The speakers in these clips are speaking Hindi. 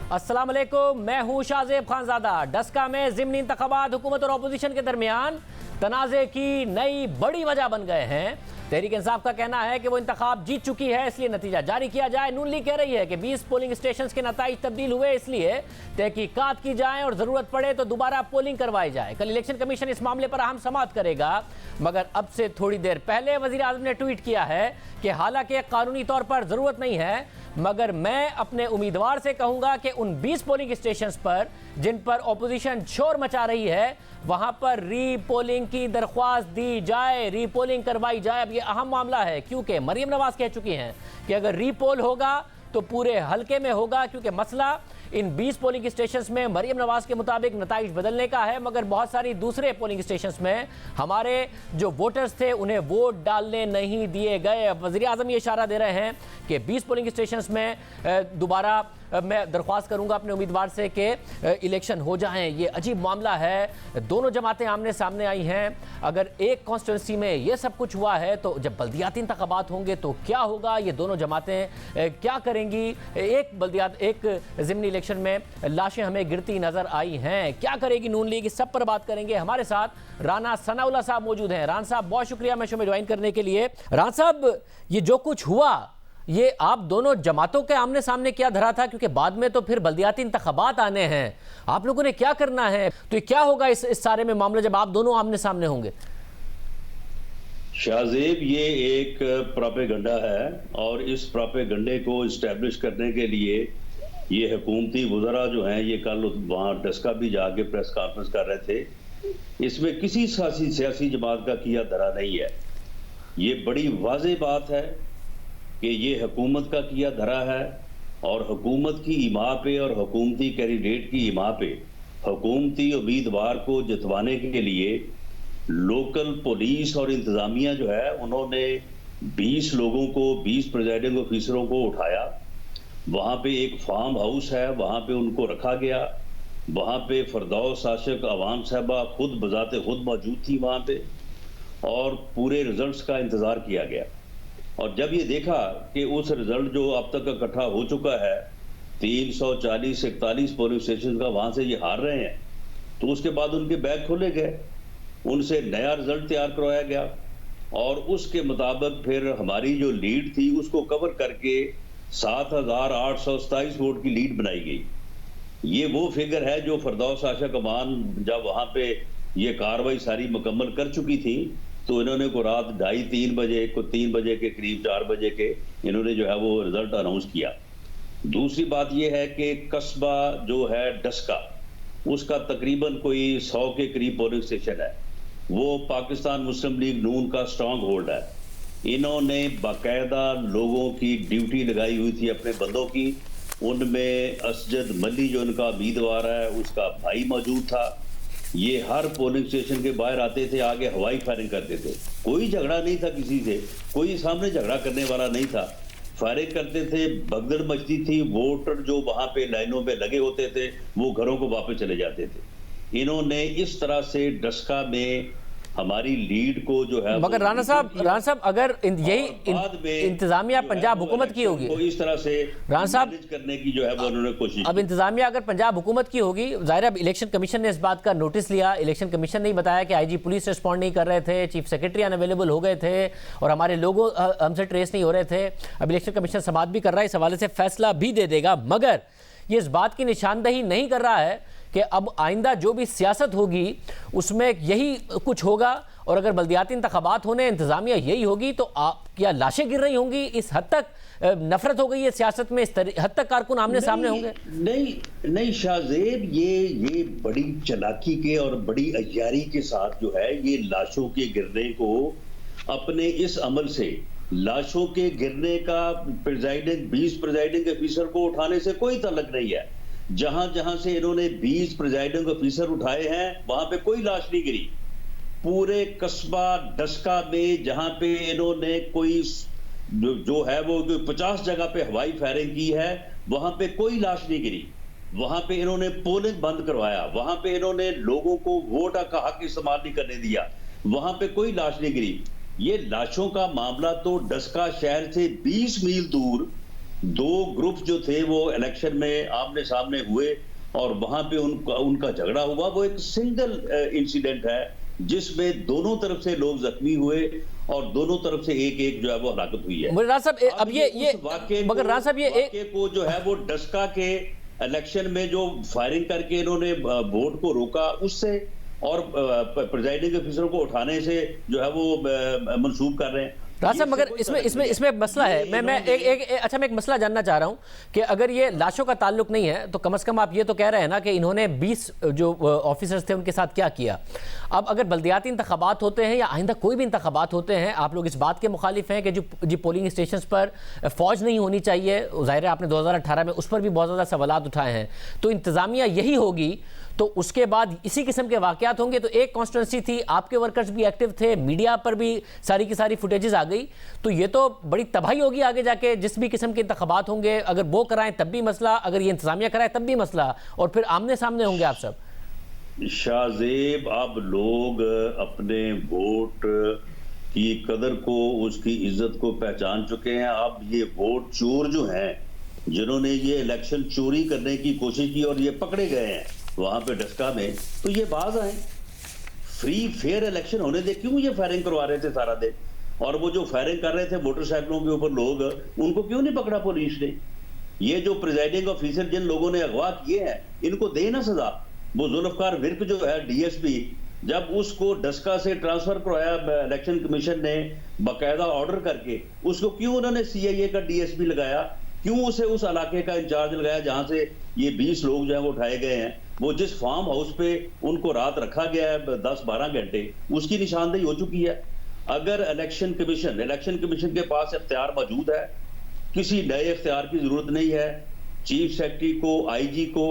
अस्सलाम वालेकुम, मैं हूं शाहजेब खानजादा। डस्का में ज़िमनी इंतखाबात हुकूमत और अपोजिशन के दरमियान तनाज़े की नई बड़ी वजह बन गए हैं। तहरीक इंसाफ का कहना है कि वो इंतखाब जीत चुकी है, इसलिए नतीजा जारी किया जाए। नून लीग कह रही है कि 20 पोलिंग स्टेशन के नताइज तब्दील हुए, इसलिए तहकीकात की जाए और ज़रूरत पड़े तो दोबारा पोलिंग करवाई जाए। कल इलेक्शन कमीशन इस मामले पर अहम समाअत करेगा, मगर अब से थोड़ी देर पहले वज़ीर आज़म ने ट्वीट किया है कि हालांकि कानूनी तौर पर ज़रूरत नहीं है, मगर मैं अपने उम्मीदवार से कहूंगा कि उन 20 पोलिंग स्टेशंस पर जिन पर ऑपोजिशन शोर मचा रही है, वहां पर रीपोलिंग की दरख्वास्त दी जाए, रीपोलिंग करवाई जाए। अब ये अहम मामला है क्योंकि मरियम नवाज कह चुकी हैं कि अगर रीपोल होगा तो पूरे हलके में होगा, क्योंकि मसला इन 20 पोलिंग स्टेशंस में मरियम नवाज के मुताबिक नताइज बदलने का है, मगर बहुत सारी दूसरे पोलिंग स्टेशंस में हमारे जो वोटर्स थे उन्हें वोट डालने नहीं दिए गए। अब वज़ीर आज़म ये इशारा दे रहे हैं कि 20 पोलिंग स्टेशंस में दोबारा मैं दरख्वास्त करूंगा अपने उम्मीदवार से कि इलेक्शन हो जाएं। ये अजीब मामला है, दोनों जमातें आमने सामने आई हैं। अगर एक कॉन्स्टिट्यूंसी में ये सब कुछ हुआ है तो जब बल्दियाती इंतखाबात होंगे तो क्या होगा, ये दोनों जमातें क्या करेंगी। एक ज़िमनी इलेक्शन में लाशें हमें गिरती नजर आई हैं, क्या करेगी नून लीग, इस सब पर बात करेंगे। हमारे साथ राना सनाउल्लाह साहब मौजूद हैं। राना साहब बहुत शुक्रिया मैं शो में ज्वाइन करने के लिए। राना साहब, ये जो कुछ हुआ ये आप दोनों जमातों के आमने सामने क्या धरा था, क्योंकि बाद में तो फिर बल्दियाती इंतखाबात आने हैं, आप लोगों ने क्या करना है, तो क्या होगा इस सारे में मामला जब आप दोनों आमने सामने होंगे? शाहजेब, ये एक प्रोपेगंडा है और इस प्रोपेगंडे को इस्टेब्लिश करने के लिए ये हुकूमती वज़रा जो हैं ये कल वहाँ डस्का भी जाके प्रेस कॉन्फ्रेंस कर रहे थे। इसमें किसी सियासी जमात का किया धरा नहीं है। ये बड़ी वाज़ेह बात है कि ये हुकूमत का किया धरा है और हुकूमत की इमा पे और हुकूमती कैंडिडेट की इमा पे हुकूमती उम्मीदवार को जितवाने के लिए लोकल पुलिस और इंतज़ामिया जो है उन्होंने 20 लोगों को, 20 प्रिजाइडिंग ऑफिसरों को उठाया। वहाँ पे एक फार्म हाउस है, वहाँ पे उनको रखा गया। वहाँ पे फरदौस आशिक अवाम साहबा खुद बजाते खुद मौजूद थी वहाँ पे, और पूरे रिजल्ट्स का इंतज़ार किया गया। और जब ये देखा कि उस रिजल्ट जो अब तक इकट्ठा हो चुका है 340-41 पोलिंग स्टेशन का, वहाँ से ये हार रहे हैं, तो उसके बाद उनके बैग खोले गए, उनसे नया रिजल्ट तैयार करवाया गया और उसके मुताबिक फिर हमारी जो लीड थी उसको कवर करके 7,827 वोट की लीड बनाई गई। ये वो फिगर है जो फरदौस आशिक अमान जब वहाँ पे ये कार्रवाई सारी मुकम्मल कर चुकी थी तो इन्होंने को रात 2:30-3 बजे को 3 बजे के करीब 4 बजे के इन्होंने जो है वो रिजल्ट अनाउंस किया। दूसरी बात ये है कि कस्बा जो है डस्का, उसका तकरीबन कोई 100 के करीब पोलिंग स्टेशन है, वो पाकिस्तान मुस्लिम लीग नून का स्ट्रांग होल्ड है। इन्होंने बाकायदा लोगों की ड्यूटी लगाई हुई थी अपने बंदों की। उनमें असजद मल्ली जो इनका उम्मीदवार है उसका भाई मौजूद था। ये हर पोलिंग स्टेशन के बाहर आते थे, आगे हवाई फायरिंग करते थे। कोई झगड़ा नहीं था किसी से, कोई सामने झगड़ा करने वाला नहीं था। फायरिंग करते थे, भगदड़ मचती थी, वोटर जो वहां पे लाइनों में लगे होते थे वो घरों को वापस चले जाते थे। इन्होंने इस तरह से डस्का में हमारी लीड को जो है, मगर राना साहब अगर यही इंतजामिया पंजाब हुकूमत की होगी, इस तरह से राना साहब करने की जो है वो उन्होंने कोशिश। अब इंतजामिया अगर पंजाब हुकूमत की होगी, जाहिर है इलेक्शन कमीशन ने इस बात का नोटिस लिया। इलेक्शन कमीशन ने बताया कि आईजी पुलिस रिस्पॉन्ड नहीं कर रहे थे, चीफ सेक्रेटरी अनअवेलेबल हो गए थे और हमारे लोगों हमसे ट्रेस नहीं हो रहे थे। अब इलेक्शन कमीशन समाअत भी कर रहा है, इस हवाले से फैसला भी दे देगा, मगर ये इस बात की निशानदही नहीं कर रहा है कि अब आइंदा जो भी सियासत होगी उसमें यही कुछ होगा। और अगर बल्दियाती इंतखाबात होने इंतजामिया यही होगी तो क्या लाशें गिर रही होंगी? इस हद तक नफरत हो गई है सियासत में, इस हद तक कारकुन आमने सामने होंगे? नहीं शाहजेब, ये बड़ी चालाकी के और बड़ी अय्यारी के साथ जो है ये लाशों के गिरने को अपने इस अमल से, लाशों के गिरने का 20 प्रिजाइडिंग ऑफिसर को उठाने से कोई ताल्लुक नहीं है। जहां जहां से इन्होंने 20 प्रिजाइडिंग ऑफिसर उठाए हैं वहां पे कोई लाश नहीं गिरी। पूरे कस्बा डस्का में जहां पे इन्होंने कोई जो है वो 50 जगह पे हवाई फायरिंग की है वहां पे कोई लाश नहीं गिरी। वहां पे इन्होंने पोलिंग बंद करवाया, वहां पे इन्होंने लोगों को वोट का हक इस्तेमाल नहीं करने दिया, वहां पे कोई लाश नहीं गिरी। ये लाशों का मामला तो डस्का शहर से 20 मील दूर दो ग्रुप जो थे वो इलेक्शन में आमने सामने हुए और वहां पे उनका झगड़ा हुआ। वो एक सिंगल इंसिडेंट है जिसमें दोनों तरफ से लोग जख्मी हुए और दोनों तरफ से एक एक जो है वो हलाकत हुई है। राणा साहब अब ये मगर राणा साहब ये को जो है वो डस्का के इलेक्शन में जो फायरिंग करके इन्होंने वोट को रोका उससे और प्रिजाइडिंग ऑफिसर को उठाने से जो है वो मंसूब कर रहे हैं। राणा साहब मगर इसमें एक मसला है। मैं एक मसला जानना चाह रहा हूं कि अगर ये लाशों का ताल्लुक नहीं है तो कम से कम आप ये तो कह रहे हैं ना कि इन्होंने 20 जो ऑफिसर्स थे उनके साथ क्या किया। अब अगर बल्दियाती इंतखाबात होते हैं या आइंदा कोई भी इंतखाबात होते हैं, आप लोग इस बात के मुखालिफ हैं कि जो पोलिंग स्टेशन पर फौज नहीं होनी चाहिए। ज़ाहिर है आपने 2018 में उस पर भी बहुत ज़्यादा सवालात उठाए हैं, तो इंतज़ामिया यही होगी तो उसके बाद इसी किस्म के वाकयात होंगे। तो एक कॉन्स्टिट्यूंसी थी, आपके वर्कर्स भी एक्टिव थे, मीडिया पर भी सारी की सारी फुटेजेस आ गई, तो ये तो बड़ी तबाही होगी आगे जाके। जिस भी किस्म के इंतखाबात होंगे अगर वो कराएं तब भी मसला, अगर ये इंतजामिया कराए तब भी मसला, और फिर आमने सामने होंगे आप सब। शाहजेब, अब लोग अपने वोट की कदर को, उसकी इज्जत को पहचान चुके हैं। अब ये वोट चोर जो हैं, जिन्होंने ये इलेक्शन चोरी करने की कोशिश की और ये पकड़े गए हैं वहां पे डस्का में, तो ये बाज आए, फ्री फेयर इलेक्शन होने दे। क्यों ये फायरिंग करवा रहे थे सारा दिन? और वो जो फायरिंग कर रहे थे मोटरसाइकिलों के ऊपर लोग, उनको क्यों नहीं पकड़ा पुलिस ने? ये जो प्रिजाइडिंग ऑफिसर जिन लोगों ने अगवा किए हैं, इनको दे ना सजा। वो जुल्फकार विर्क जो है डीएसपी, जब उसको डस्का से ट्रांसफर करवाया इलेक्शन कमीशन ने बाकायदा ऑर्डर करके, उसको क्यों उन्होंने सीआईए का डीएसपी लगाया? क्यों उसे उस इलाके का इंचार्ज लगाया जहां से ये 20 लोग जो है वो उठाए गए हैं? वो जिस फार्म हाउस पे उनको रात रखा गया है 10-12 घंटे, उसकी निशानदेही हो चुकी है। अगर इलेक्शन कमीशन के पास इख्तियार मौजूद है, किसी नए इख्तियार की जरूरत नहीं है। चीफ सेक्रेटरी को, आईजी को,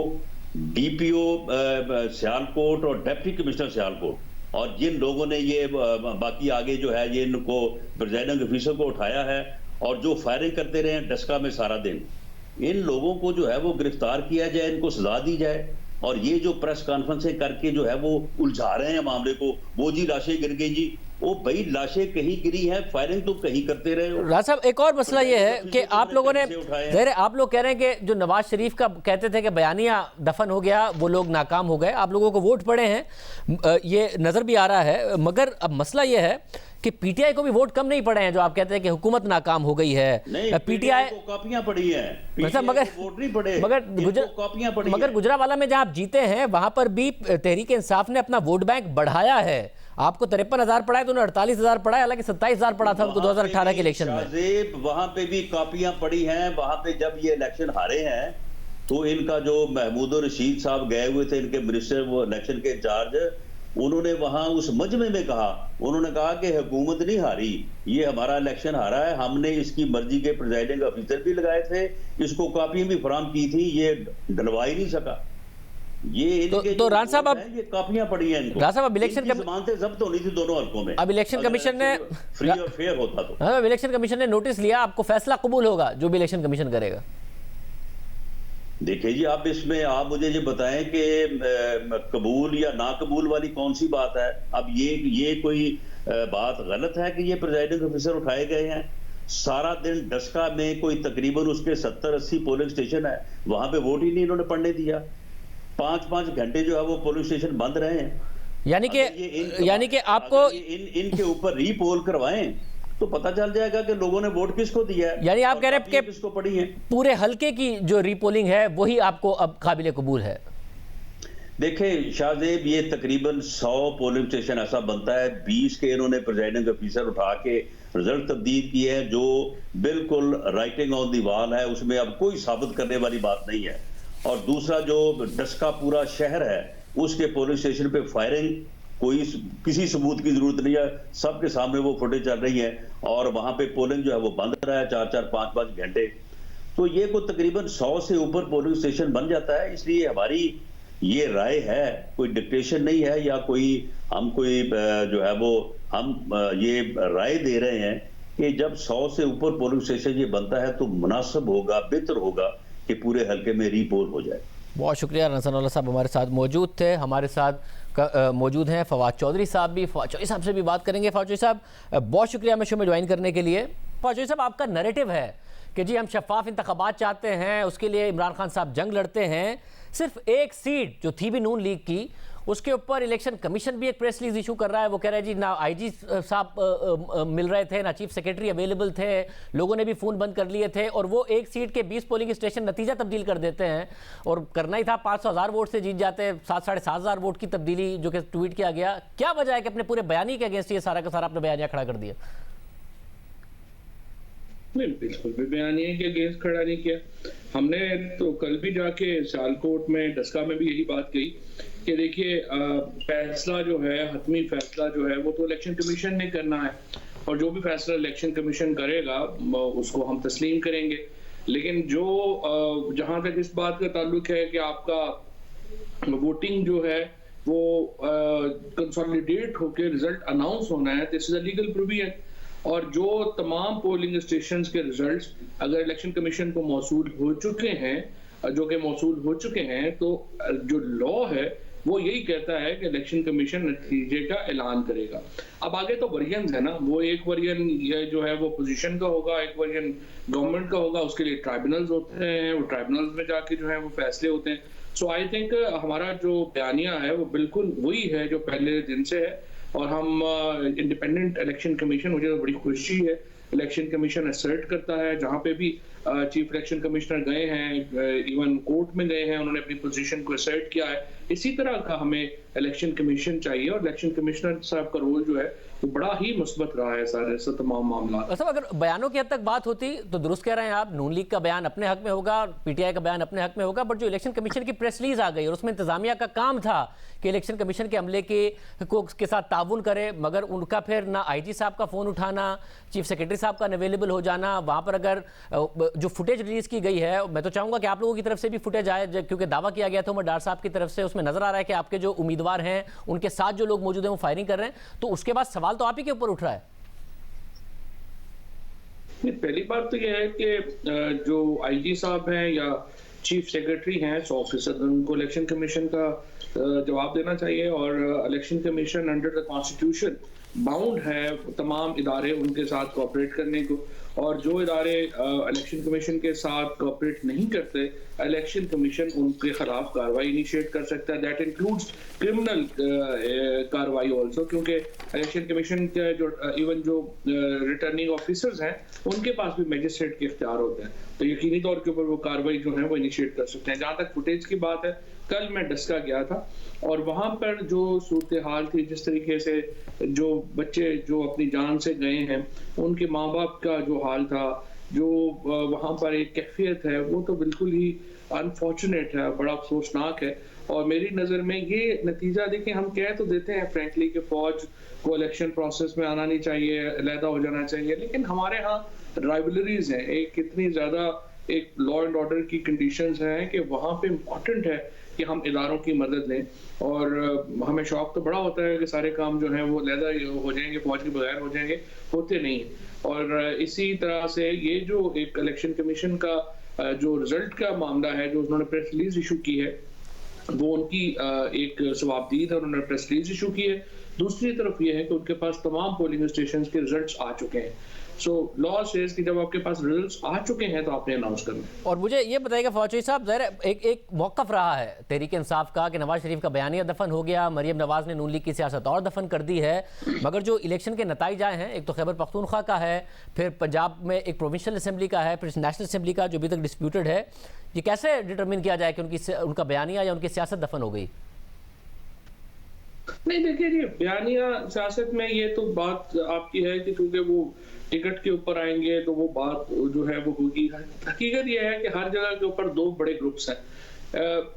डीपीओ सियालकोट और डिप्टी कमिश्नर सियालकोट और जिन लोगों ने ये बाकी आगे जो है ये इनको प्रिजाइडिंग ऑफिसर को उठाया है और जो फायरिंग करते रहे हैं डस्का में सारा दिन, इन लोगों को जो है वो गिरफ्तार किया जाए, इनको सजा दी जाए। और ये जो प्रेस कॉन्फ्रेंसें करके जो है वो उलझा रहे हैं मामले को, वो जी लाशें गिर गई जी, वो भाई लाशें कहीं गिरी हैं, फायरिंग तो कहीं करते रहे हो। राज साहब एक और मसला ये है कि आप लोगों ने, आप लोग कह रहे हैं कि जो नवाज शरीफ का कहते थे कि बयानिया दफन हो गया, वो लोग नाकाम हो गए, आप लोगों को वोट पड़े हैं, ये नजर भी आ रहा है। मगर अब मसला ये है कि पीटीआई को भी वोट कम नहीं पड़े हैं, जो आप कहते हैं कि हुकूमत नाकाम हो गई है। पीटीआई को कॉपियां पड़ी हैं, मगर वोट नहीं पड़े, मगर गुजरावाला में जहां आप जीते हैं वहां पर भी तहरीक इंसाफ ने अपना वोट बैंक बढ़ाया है। आपको 53,000 पड़ा है तो उन्हें 48,000 पड़ा है, हालांकि 27,000 पड़ा था उनको 2018 के इलेक्शन में। वहां पे भी कॉपियां पड़ी हैं। वहां पे जब ये इलेक्शन हारे हैं तो इनका जो महमूद रशीद साहब गए हुए थे, इनके मिनिस्टर, वो इलेक्शन के इंचार्ज, उन्होंने वहां उस मजमे में कहा, उन्होंने कहा कि हुकूमत नहीं हारी, ये हमारा इलेक्शन हारा है, हमने इसकी मर्जी के प्रिजाइडिंग ऑफिसर भी लगाए थे, इसको कॉपियां भी फराहम की थी, ये डलवा ही नहीं सका। ये तो रान साहब अब ये कॉपियां पड़ी हैं इनको। रान साहब अब इलेक्शन जमानतें जब्त होनी थी दोनों हलकों में। अब इलेक्शन कमीशन ने फ्री और फेयर होता तो। हाँ, इलेक्शन कमीशन ने नोटिस लिया, आपको फैसला कबूल होगा जो भी इलेक्शन कमीशन करेगा। देखिए जी, आप इसमें आप मुझे ये बताएं कि कबूल या ना कबूल वाली कौन सी बात है? अब ये कोई बात गलत है कि ये प्रिजाइडिंग ऑफिसर उठाए गए हैं? सारा दिन डस्का में कोई तकरीबन उसके 70-80 पोलिंग स्टेशन है, वहां पे वोट ही नहीं इन्होंने पड़ने दिया। 5-5 घंटे जो है वो पोलिंग स्टेशन बंद रहे हैं। यानी कि आपको इनके ऊपर रीपोल करवाएं तो पता चल जाएगा कि लोगों ने वोट किसको दिया है। यानी आप कह रहे हैं कि किसको पड़ी है? पूरे हल्के की जो रीपोलिंग है वही आपको अब काबिल कबूल है। देखिए शाहजेब, ये तकरीबन 100 पोलिंग स्टेशन ऐसा बनता है, 20 के इन्होंने प्रिजाइडिंग ऑफिसर उठा के रिजल्ट तब्दील किए हैं जो बिल्कुल राइटिंग ऑन दी वॉल है, उसमें अब कोई साबित करने वाली बात नहीं है। और दूसरा जो डस्का पूरा शहर है उसके पोलिंग स्टेशन पे फायरिंग, कोई किसी सबूत की जरूरत नहीं है, सबके सामने वो फुटेज चल रही है और वहां पे पोलिंग जो है वो बंद रहा है 4-4, 5-5 घंटे। तो ये को तकरीबन 100 से ऊपर पोलिंग स्टेशन बन जाता है। इसलिए हमारी ये राय है, कोई डिक्टेशन नहीं है या कोई हम कोई जो है वो हम ये राय दे रहे हैं कि जब 100 से ऊपर पोलिंग स्टेशन ये बनता है तो मुनासिब होगा, बेहतर होगा कि पूरे हल्के में रीपोल हो जाए। बहुत शुक्रिया। रसनउल्लाह साहब हमारे साथ मौजूद थे। हमारे साथ मौजूद हैं फवाद चौधरी साहब भी। फवाद चौधरी साहब से भी बात करेंगे। फवाद चौधरी साहब बहुत शुक्रिया हमें शो में ज्वाइन करने के लिए। फवाद चौधरी साहब, आपका नैरेटिव है कि जी हम शफाफ इंतखाबात चाहते हैं, उसके लिए इमरान खान साहब जंग लड़ते हैं। सिर्फ एक सीट जो थी भी नून लीग की, उसके ऊपर इलेक्शन कमीशन भी एक प्रेस रिलीज इशू कर रहा है। वो कह रहा है जी ना आईजी साहब मिल रहे थे, ना चीफ सेक्रेटरी अवेलेबल थे, लोगों ने भी फ़ोन बंद कर लिए थे, और वो एक सीट के 20 पोलिंग स्टेशन नतीजा तब्दील कर देते हैं। और करना ही था, 500,000 वोट से जीत जाते, 7,500 वोट की तब्दीली जो कि ट्वीट किया गया। क्या वजह है कि अपने पूरे बयानी के अगेंस्ट ये सारा का सारा अपना बयानिया खड़ा कर दिया? नहीं, बिल्कुल भी बयानिए के अगेंस्ट खड़ा नहीं किया हमने। तो कल भी जाके सियालकोट में डस्का में भी यही बात कही कि देखिए फैसला जो है, हतमी फैसला जो है वो तो इलेक्शन कमीशन ने करना है, और जो भी फैसला इलेक्शन कमीशन करेगा उसको हम तस्लीम करेंगे। लेकिन जो जहां तक इस बात का ताल्लुक है कि आपका वोटिंग जो है वो कंसोलिडेट होकर रिजल्ट अनाउंस होना है, this is a legal provision. और जो तमाम पोलिंग स्टेशंस के रिजल्ट्स अगर इलेक्शन कमीशन को मौसूल हो चुके हैं, जो कि मौसूल हो चुके हैं, तो जो लॉ है वो यही कहता है कि इलेक्शन कमीशन नतीजे का ऐलान करेगा। अब आगे तो वर्जन है ना, वो एक वर्जन ये जो है वो पोजीशन का होगा, एक वर्जन गवर्नमेंट का होगा, उसके लिए ट्राइब्यूनल्स होते हैं, वो ट्राइब्यूनल्स में जाके जो है वो फैसले होते हैं। सो आई थिंक हमारा जो बयानिया है वो बिल्कुल वही है जो पहले दिन से है। और हम इंडिपेंडेंट इलेक्शन कमीशन, मुझे तो बड़ी खुशी है, इलेक्शन कमीशन असर्ट करता है जहां पे भी चीफ इलेक्शन कमिश्नर गए हैं, इवन कोर्ट में गए हैं, उन्होंने अपनी पोजीशन को असर्ट किया है। इसी तरह का हमें इलेक्शन कमीशन चाहिए, और इलेक्शन कमिश्नर साहब का रोल जो है वो बड़ा ही मुस्बत रहा है सारे से तमाम मामला। मतलब अगर बयानों की हद तक बात होती तो दुरुस्त कह रहे हैं आप, नून लीग का बयान अपने हक में होगा, पीटीआई का बयान अपने हक में होगा, बट जो इलेक्शन कमीशन की प्रेस रिलीज आ गई और उसमें इंतजामिया का काम था कि इलेक्शन कमीशन के अमले के साथ ताउन करे, मगर उनका फिर ना आईजी साहब का फोन उठाना, चीफ सेक्रेटरी साहब का अवेलेबल हो जाना, वहां पर अगर जो फुटेज रिलीज की गई है, मैं तो चाहूंगा कि आप लोगों की तरफ से भी फुटेज आए, क्योंकि दावा किया गया था उमर डार साहब की तरफ से, उसमें नजर आ रहा है कि आपके जो उम्मीदवार हैं उनके साथ जो लोग मौजूद हैं वो फायरिंग कर रहे हैं। तो उसके बाद सवाल तो आप ही के ऊपर उठ रहा है। पहली बात तो यह है कि जो आईजी साहब हैं या चीफ सेक्रेटरी हैं 100% उनको इलेक्शन कमीशन का जवाब देना चाहिए, और election commission under the constitution bound है तमाम इदारे उनके साथ कोऑपरेट करने को, और जो इदारे इलेक्शन कमीशन के साथ कोऑपरेट नहीं करते, इलेक्शन कमीशन उनके खिलाफ कार्रवाई इनिशिएट कर सकता है। दैट इंक्लूड्स क्रिमिनल कार्रवाई ऑल्सो, क्योंकि इलेक्शन कमीशन के जो इवन जो रिटर्निंग ऑफिसर्स हैं उनके पास भी मजिस्ट्रेट के इख्तियार होते हैं, तो यकीनी तौर के ऊपर वो कार्रवाई जो है वो इनिशिएट कर सकते हैं। जहाँ तक फुटेज की बात है, कल मैं डस्का गया था और वहां पर जो सूरत हाल थी, जिस तरीके से जो बच्चे जो अपनी जान से गए हैं उनके माँ बाप का जो हाल था, जो वहां पर एक कैफियत है, वो तो बिल्कुल ही अनफॉर्चुनेट है, बड़ा अफसोसनाक है। और मेरी नज़र में ये नतीजा देखिए, हम कह तो देते हैं फ्रेंकली कि फौज को इलेक्शन प्रोसेस में आना नहीं चाहिए, अलहदा हो जाना चाहिए, लेकिन हमारे यहाँ राइवलरीज हैं, एक कितनी ज़्यादा एक लॉ एंड ऑर्डर की कंडीशंस हैं कि वहाँ पे इम्पोर्टेंट है कि हम इदारों की मदद लें। और हमें शौक तो बड़ा होता है कि सारे काम जो हैं वो अलहदा हो जाएंगे, फौज के बगैर हो जाएंगे, होते नहीं हैं। और इसी तरह से ये जो एक इलेक्शन कमीशन का जो रिजल्ट का मामला है, जो उन्होंने प्रेस रिलीज इशू की है, वो उनकी एक सवाबदीद है, उन्होंने प्रेस रिलीज इशू की है। दूसरी तरफ ये है कि उनके पास तमाम पोलिंग स्टेशन के रिजल्ट्स आ चुके हैं। सो लॉ सेज कि जब आपके पास रिजल्ट्स आ चुके हैं तो आपने अनाउंस करना है। और मुझे ये बताइएगा फौजी साहब, ज़ाहिर एक मौक़िफ़ रहा है तहरीक इंसाफ का कि नवाज शरीफ का बयानिया दफन हो गया, मरियम नवाज ने नून लीग की सियासत और दफन कर दी है, मगर जो इलेक्शन के नताइज आए हैं, एक तो खैबर पख्तूनख्वा का है, फिर पंजाब में एक प्रोविंशियल असम्बली का है, फिर नेशनल असम्बली का जो अभी तक डिस्प्यूटेड है, ये कैसे डिटरमिन किया जाए कि उनका बयानिया या उनकी सियासत दफन हो गई? नहीं, देखिए जी, बयानिया सियासत में ये तो बात आपकी है कि क्योंकि वो टिकट के ऊपर आएंगे तो वो बात जो है वो होगी। हकीकत ये है कि हर जगह के ऊपर दो बड़े ग्रुप्स हैं।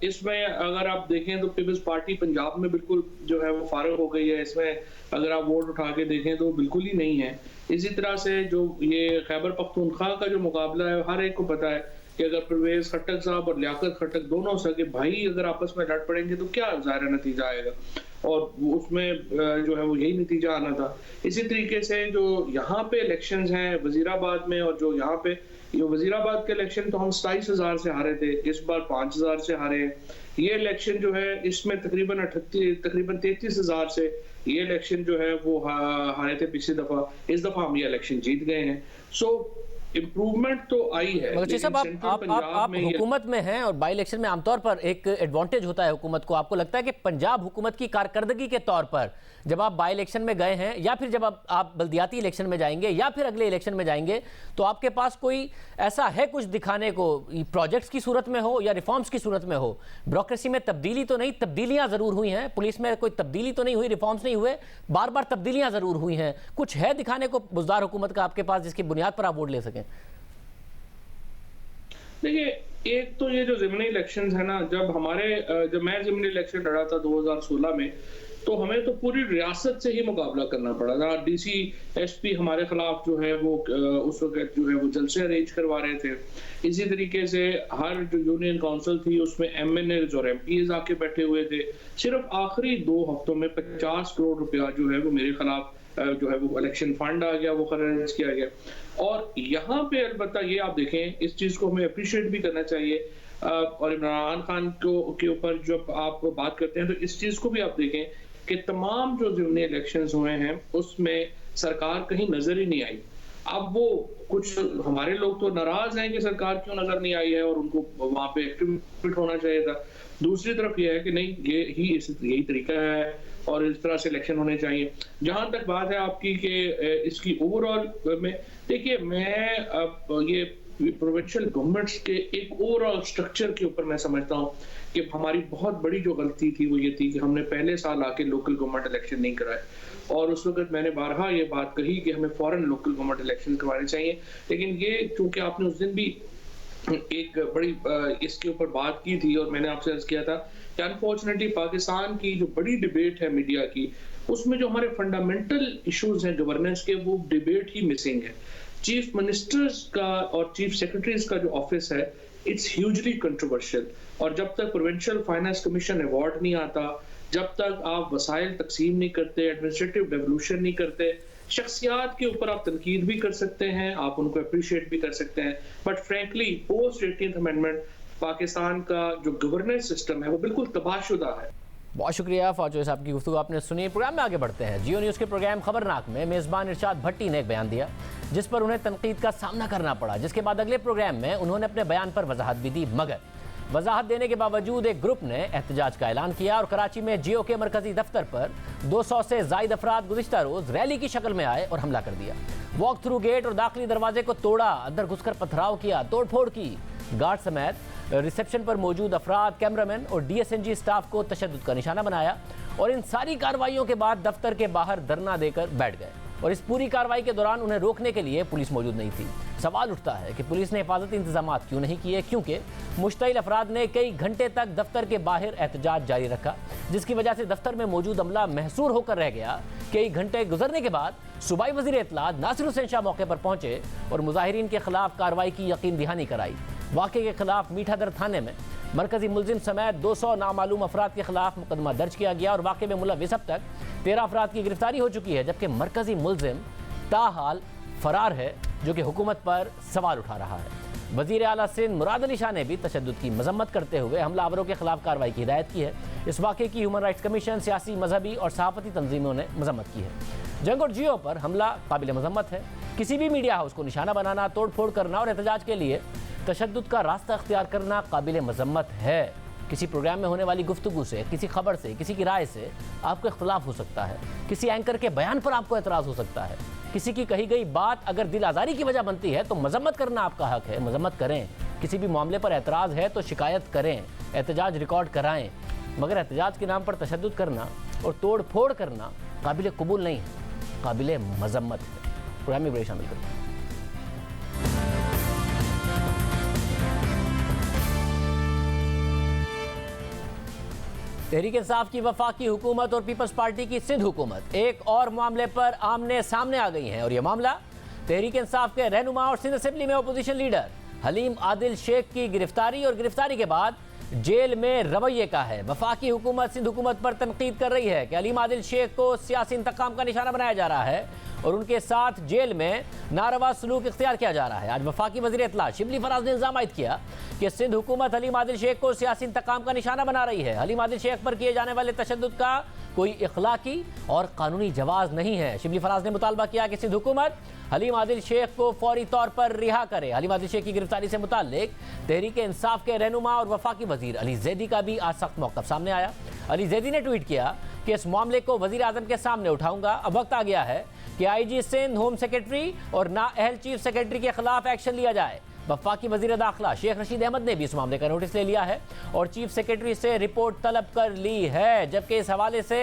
इसमें अगर आप देखें तो पीपल्स पार्टी पंजाब में बिल्कुल जो है वो फारिग हो गई है, इसमें अगर आप वोट उठा के देखें तो बिल्कुल ही नहीं है। इसी तरह से जो ये खैबर पख्तूनख्वा का जो मुकाबला है, हर एक को पता है कि अगर परवेज खट्टक साहब और लियाकत खट्टक दोनों सगे भाई अगर आपस में लड़ पड़ेंगे तो क्या ज़ाहिर नतीजा आएगा, और उसमें जो है वो यही नतीजा आना था। इसी तरीके से जो यहाँ पे इलेक्शंस हैं वजीराबाद में, और जो यहाँ पे ये वजीराबाद के इलेक्शन तो हम 27,000 से हारे थे, इस बार 5,000 से हारे हैं। ये इलेक्शन जो है इसमें तकरीबन 33,000 से ये इलेक्शन जो है वो हारे थे पिछली दफा, इस दफा हम ये इलेक्शन जीत गए हैं। सो इम्प्रूवमेंट तो आई है, मगर लेकिन साहब सेंट्रल आप पंजाब में हुकूमत में हैं और बाई इलेक्शन में आमतौर पर एक एडवांटेज होता है हुकूमत को। आपको लगता है कि पंजाब हुकूमत की कारकर्दगी के तौर पर जब आप बाई इलेक्शन में गए हैं या फिर जब आप बल्दियाती इलेक्शन में जाएंगे या फिर अगले इलेक्शन में जाएंगे तो आपके पास कोई ऐसा है कुछ दिखाने को, प्रोजेक्ट्स की सूरत में हो या रिफॉर्म्स की सूरत में हो? ब्यूरोक्रेसी में तब्दीली तो नहीं, तब्दीलियां जरूर हुई हैं, पुलिस में कोई तब्दीली तो नहीं हुई, रिफॉर्म्स नहीं हुए, बार बार तब्दीलियां जरूर हुई हैं, कुछ है दिखाने को बुज़दार हुकूमत का आपके पास जिसकी बुनियाद पर आप वोट ले सकें? देखिए, एक तो ये जो ज़िमनी इलेक्शंस है ना, जब मैं ज़िमनी इलेक्शन लड़ा था 2016 में, तो हमें तो पूरी रियासत से ही मुकाबला करना पड़ा था। डीसी एसपी हमारे खिलाफ जो है वो उस वक्त जो है वो जलसे अरेंज करवा रहे थे। इसी तरीके से हर जो यूनियन काउंसिल थी उसमें एमएनएज और एमपीज आके बैठे हुए थे। सिर्फ आखिरी 2 हफ्तों में 50 करोड़ रुपया जो है वो मेरे खिलाफ जो है वो इलेक्शन फंड आ गया, वो खर्च किया गया। और यहाँ पे अलबत्ता ये आप देखें, इस चीज को हमें अप्रिशिएट भी करना चाहिए। और इमरान खान के ऊपर जब आप बात करते हैं तो इस चीज को भी आप देखें कि तमाम जो ज़िमनी इलेक्शंस हुए हैं उसमें सरकार कहीं नजर ही नहीं आई। अब वो कुछ हमारे लोग तो नाराज हैं कि सरकार क्यों नजर नहीं आई है और उनको वहां पे एक्टिवेट होना चाहिए था। दूसरी तरफ ये है कि नहीं, यही तरीका है और इस तरह से इलेक्शन होने चाहिए। जहां तक बात है आपकी कि इसकी ओवरऑल में, देखिए मैं अब ये प्रोविंशियल गवर्नमेंट्स के एक ओवरऑल स्ट्रक्चर के ऊपर मैं समझता हूँ कि हमारी बहुत बड़ी जो गलती थी वो ये थी कि हमने पहले साल आके लोकल गवर्नमेंट इलेक्शन नहीं कराए। और उस वक्त मैंने बारहा ये बात कही कि हमें फौरन लोकल गवर्नमेंट इलेक्शन करवाने चाहिए। लेकिन ये चूंकि आपने उस दिन भी एक बड़ी इसके ऊपर बात की थी और मैंने आपसे अर्ज किया था कि अनफॉर्चुनेटली पाकिस्तान की जो बड़ी डिबेट है मीडिया की, उसमें जो हमारे फंडामेंटल इश्यूज हैं गवर्नेंस के, वो डिबेट ही मिसिंग है। चीफ मिनिस्टर्स का और चीफ सेक्रेटरीज का जो ऑफिस है, इट्स ह्यूजली कंट्रोवर्शियल। और जब तक प्रोविंशियल फाइनेंस कमीशन अवार्ड नहीं आता, जब तक आप वसाइल तकसीम नहीं करते, एडमिनिस्ट्रेटिव डेवल्यूशन नहीं करते, शख्सियात के ऊपर आप तनकीद भी कर सकते हैं, आप उनको अप्रिशिएट भी कर सकते हैं, but frankly post 18th amendment Pakistan का जो गवर्नेंस सिस्टम है वो बिल्कुल तबाहशुदा है। बहुत शुक्रिया फौजों साहब की गुफ्तगू आपने सुनी। प्रोग्राम में आगे बढ़ते हैं। जियो न्यूज़ के प्रोग्राम खबरनाक में मेज़बान इरशाद भट्टी ने एक बयान दिया जिस पर उन्हें तनकीद का सामना करना पड़ा, जिसके बाद अगले प्रोग्राम में उन्होंने अपने बयान पर वजाहत भी दी। मगर वजाहत देने के बावजूद एक ग्रुप ने एहतजाज का ऐलान किया और कराची में जियो के मरकजी दफ्तर पर 200 से जायद अफराद गुज़िश्ता रोज़ रैली की शक्ल में आए और हमला कर दिया। वॉक थ्रू गेट और दाखिली दरवाजे को तोड़ा, अंदर घुसकर पथराव किया, तोड़फोड़ की। गार्ड समेत रिसेप्शन पर मौजूद अफराद, कैमरामैन और डीएसएनजी स्टाफ को तशद्दुद का निशाना बनाया और इन सारी कार्रवाइयों के बाद दफ्तर के बाहर धरना देकर बैठ गए। और इस पूरी कार्रवाई के दौरान उन्हें रोकने के लिए पुलिस मौजूद नहीं थी। सवाल उठता है कि पुलिस ने हिफाजती इंतजाम क्यों नहीं किए, क्योंकि मुश्तइल अफराद ने कई घंटे तक दफ्तर के बाहर एहतजाज जारी रखा, जिसकी वजह से दफ्तर में मौजूद अमला महसूर होकर रह गया। कई घंटे गुजरने के बाद सूबाई वज़ीर इत्तलात नासिर हुसैन शाह मौके पर पहुंचे और मुजाहिरीन के खिलाफ कार्रवाई की यकीन दहानी कराई। वाक़े के खिलाफ मीठादर थाने में मरकजी मुलजिम समेत 200 नामालूम अफराद के खिलाफ मुकदमा दर्ज किया गया और वाक़े में मुलविस अब तक 13 अफराद की गिरफ्तारी हो चुकी है, जबकि मरकजी मुलजिम ताहाल फरार है, जो कि हुकूमत पर सवाल उठा रहा है। वज़ीर आला सिंध मुराद अली शाह ने भी तशद्दुद की मजम्मत करते हुए हमलावरों के खिलाफ कार्रवाई की हिदायत की है। इस वाक़े की ह्यूमन राइट्स कमीशन, सियासी, मजहबी और सहाफ़ती तंजीमों ने मजम्मत की है। जंग और जियो पर हमला काबिल मजम्मत है। किसी भी मीडिया हाउस को निशाना बनाना, तोड़ फोड़ करना और एहतजाज के लिए तशद्दुद का रास्ता अख्तियार करना काबिल मजम्मत है। किसी प्रोग्राम में होने वाली गुफ्तगू से, किसी खबर से, किसी की राय से आपको इख्तलाफ हो सकता है, किसी एंकर के बयान पर आपको एतराज़ हो सकता है, किसी की कही गई बात अगर दिल आज़ारी की वजह बनती है तो मजम्मत करना आपका हक है, मजम्मत करें। किसी भी मामले पर एतराज़ है तो शिकायत करें, एहतजाज रिकॉर्ड कराएं, मगर एहतजाज के नाम पर तशद्दुद करना और तोड़ फोड़ करना काबिल कबूल नहीं है, काबिल मजम्मत है। प्रोग्राम में शामिल करें। तहरीक इंसाफ की वफाकी हुकूमत और पीपल्स पार्टी की सिंध हुकूमत एक और मामले पर आमने सामने आ गई हैं और यह मामला तहरीक इंसाफ के रहनुमा और सिंध असेंबली में अपोजिशन लीडर हलीम आदिल शेख की गिरफ्तारी और गिरफ्तारी के बाद जेल में रवैये का है। वफाकी हुकूमत सिंध हुकूमत पर तनकीद कर रही है कि हलीम आदिल शेख को सियासी इंतकाम का निशाना बनाया जा रहा है और उनके साथ जेल में नारवा सलूक इख्तियार किया जा रहा है। आज वफाकी वज़ीर इत्तला शिबली फराज ने इल्ज़ाम आयद किया कि सिंध हुकूमत हलीम आदिल शेख को सियासी इंतकाम का निशाना बना रही है। हलीम आदिल शेख पर किए जाने वाले तशद्दुद का कोई इखलाकी और कानूनी जवाब नहीं है। शिबली फराज ने मुतालबा किया कि सिंध हुकूमत हलीम आदिल शेख को फौरी तौर पर रिहा करे। हलीम आदिल शेख की गिरफ्तारी से मुताल्लिक तहरीक इंसाफ के रहनुमा और वफाकी वजीर अली जैदी का भी आज सख्त मौक़िफ़ सामने आया। अली जैदी ने ट्वीट किया कि इस मामले को वज़ीर आज़म के सामने उठाऊंगा। अब वक्त आ गया है कि IG सिंध, होम सेक्रेटरी और नाअहल चीफ सेक्रेटरी के खिलाफ एक्शन लिया जाए। वफाकी वज़ीर दाखिला शेख रशीद अहमद ने भी इस मामले का नोटिस ले लिया है और चीफ सेक्रेटरी से रिपोर्ट तलब कर ली है। जबकि इस हवाले से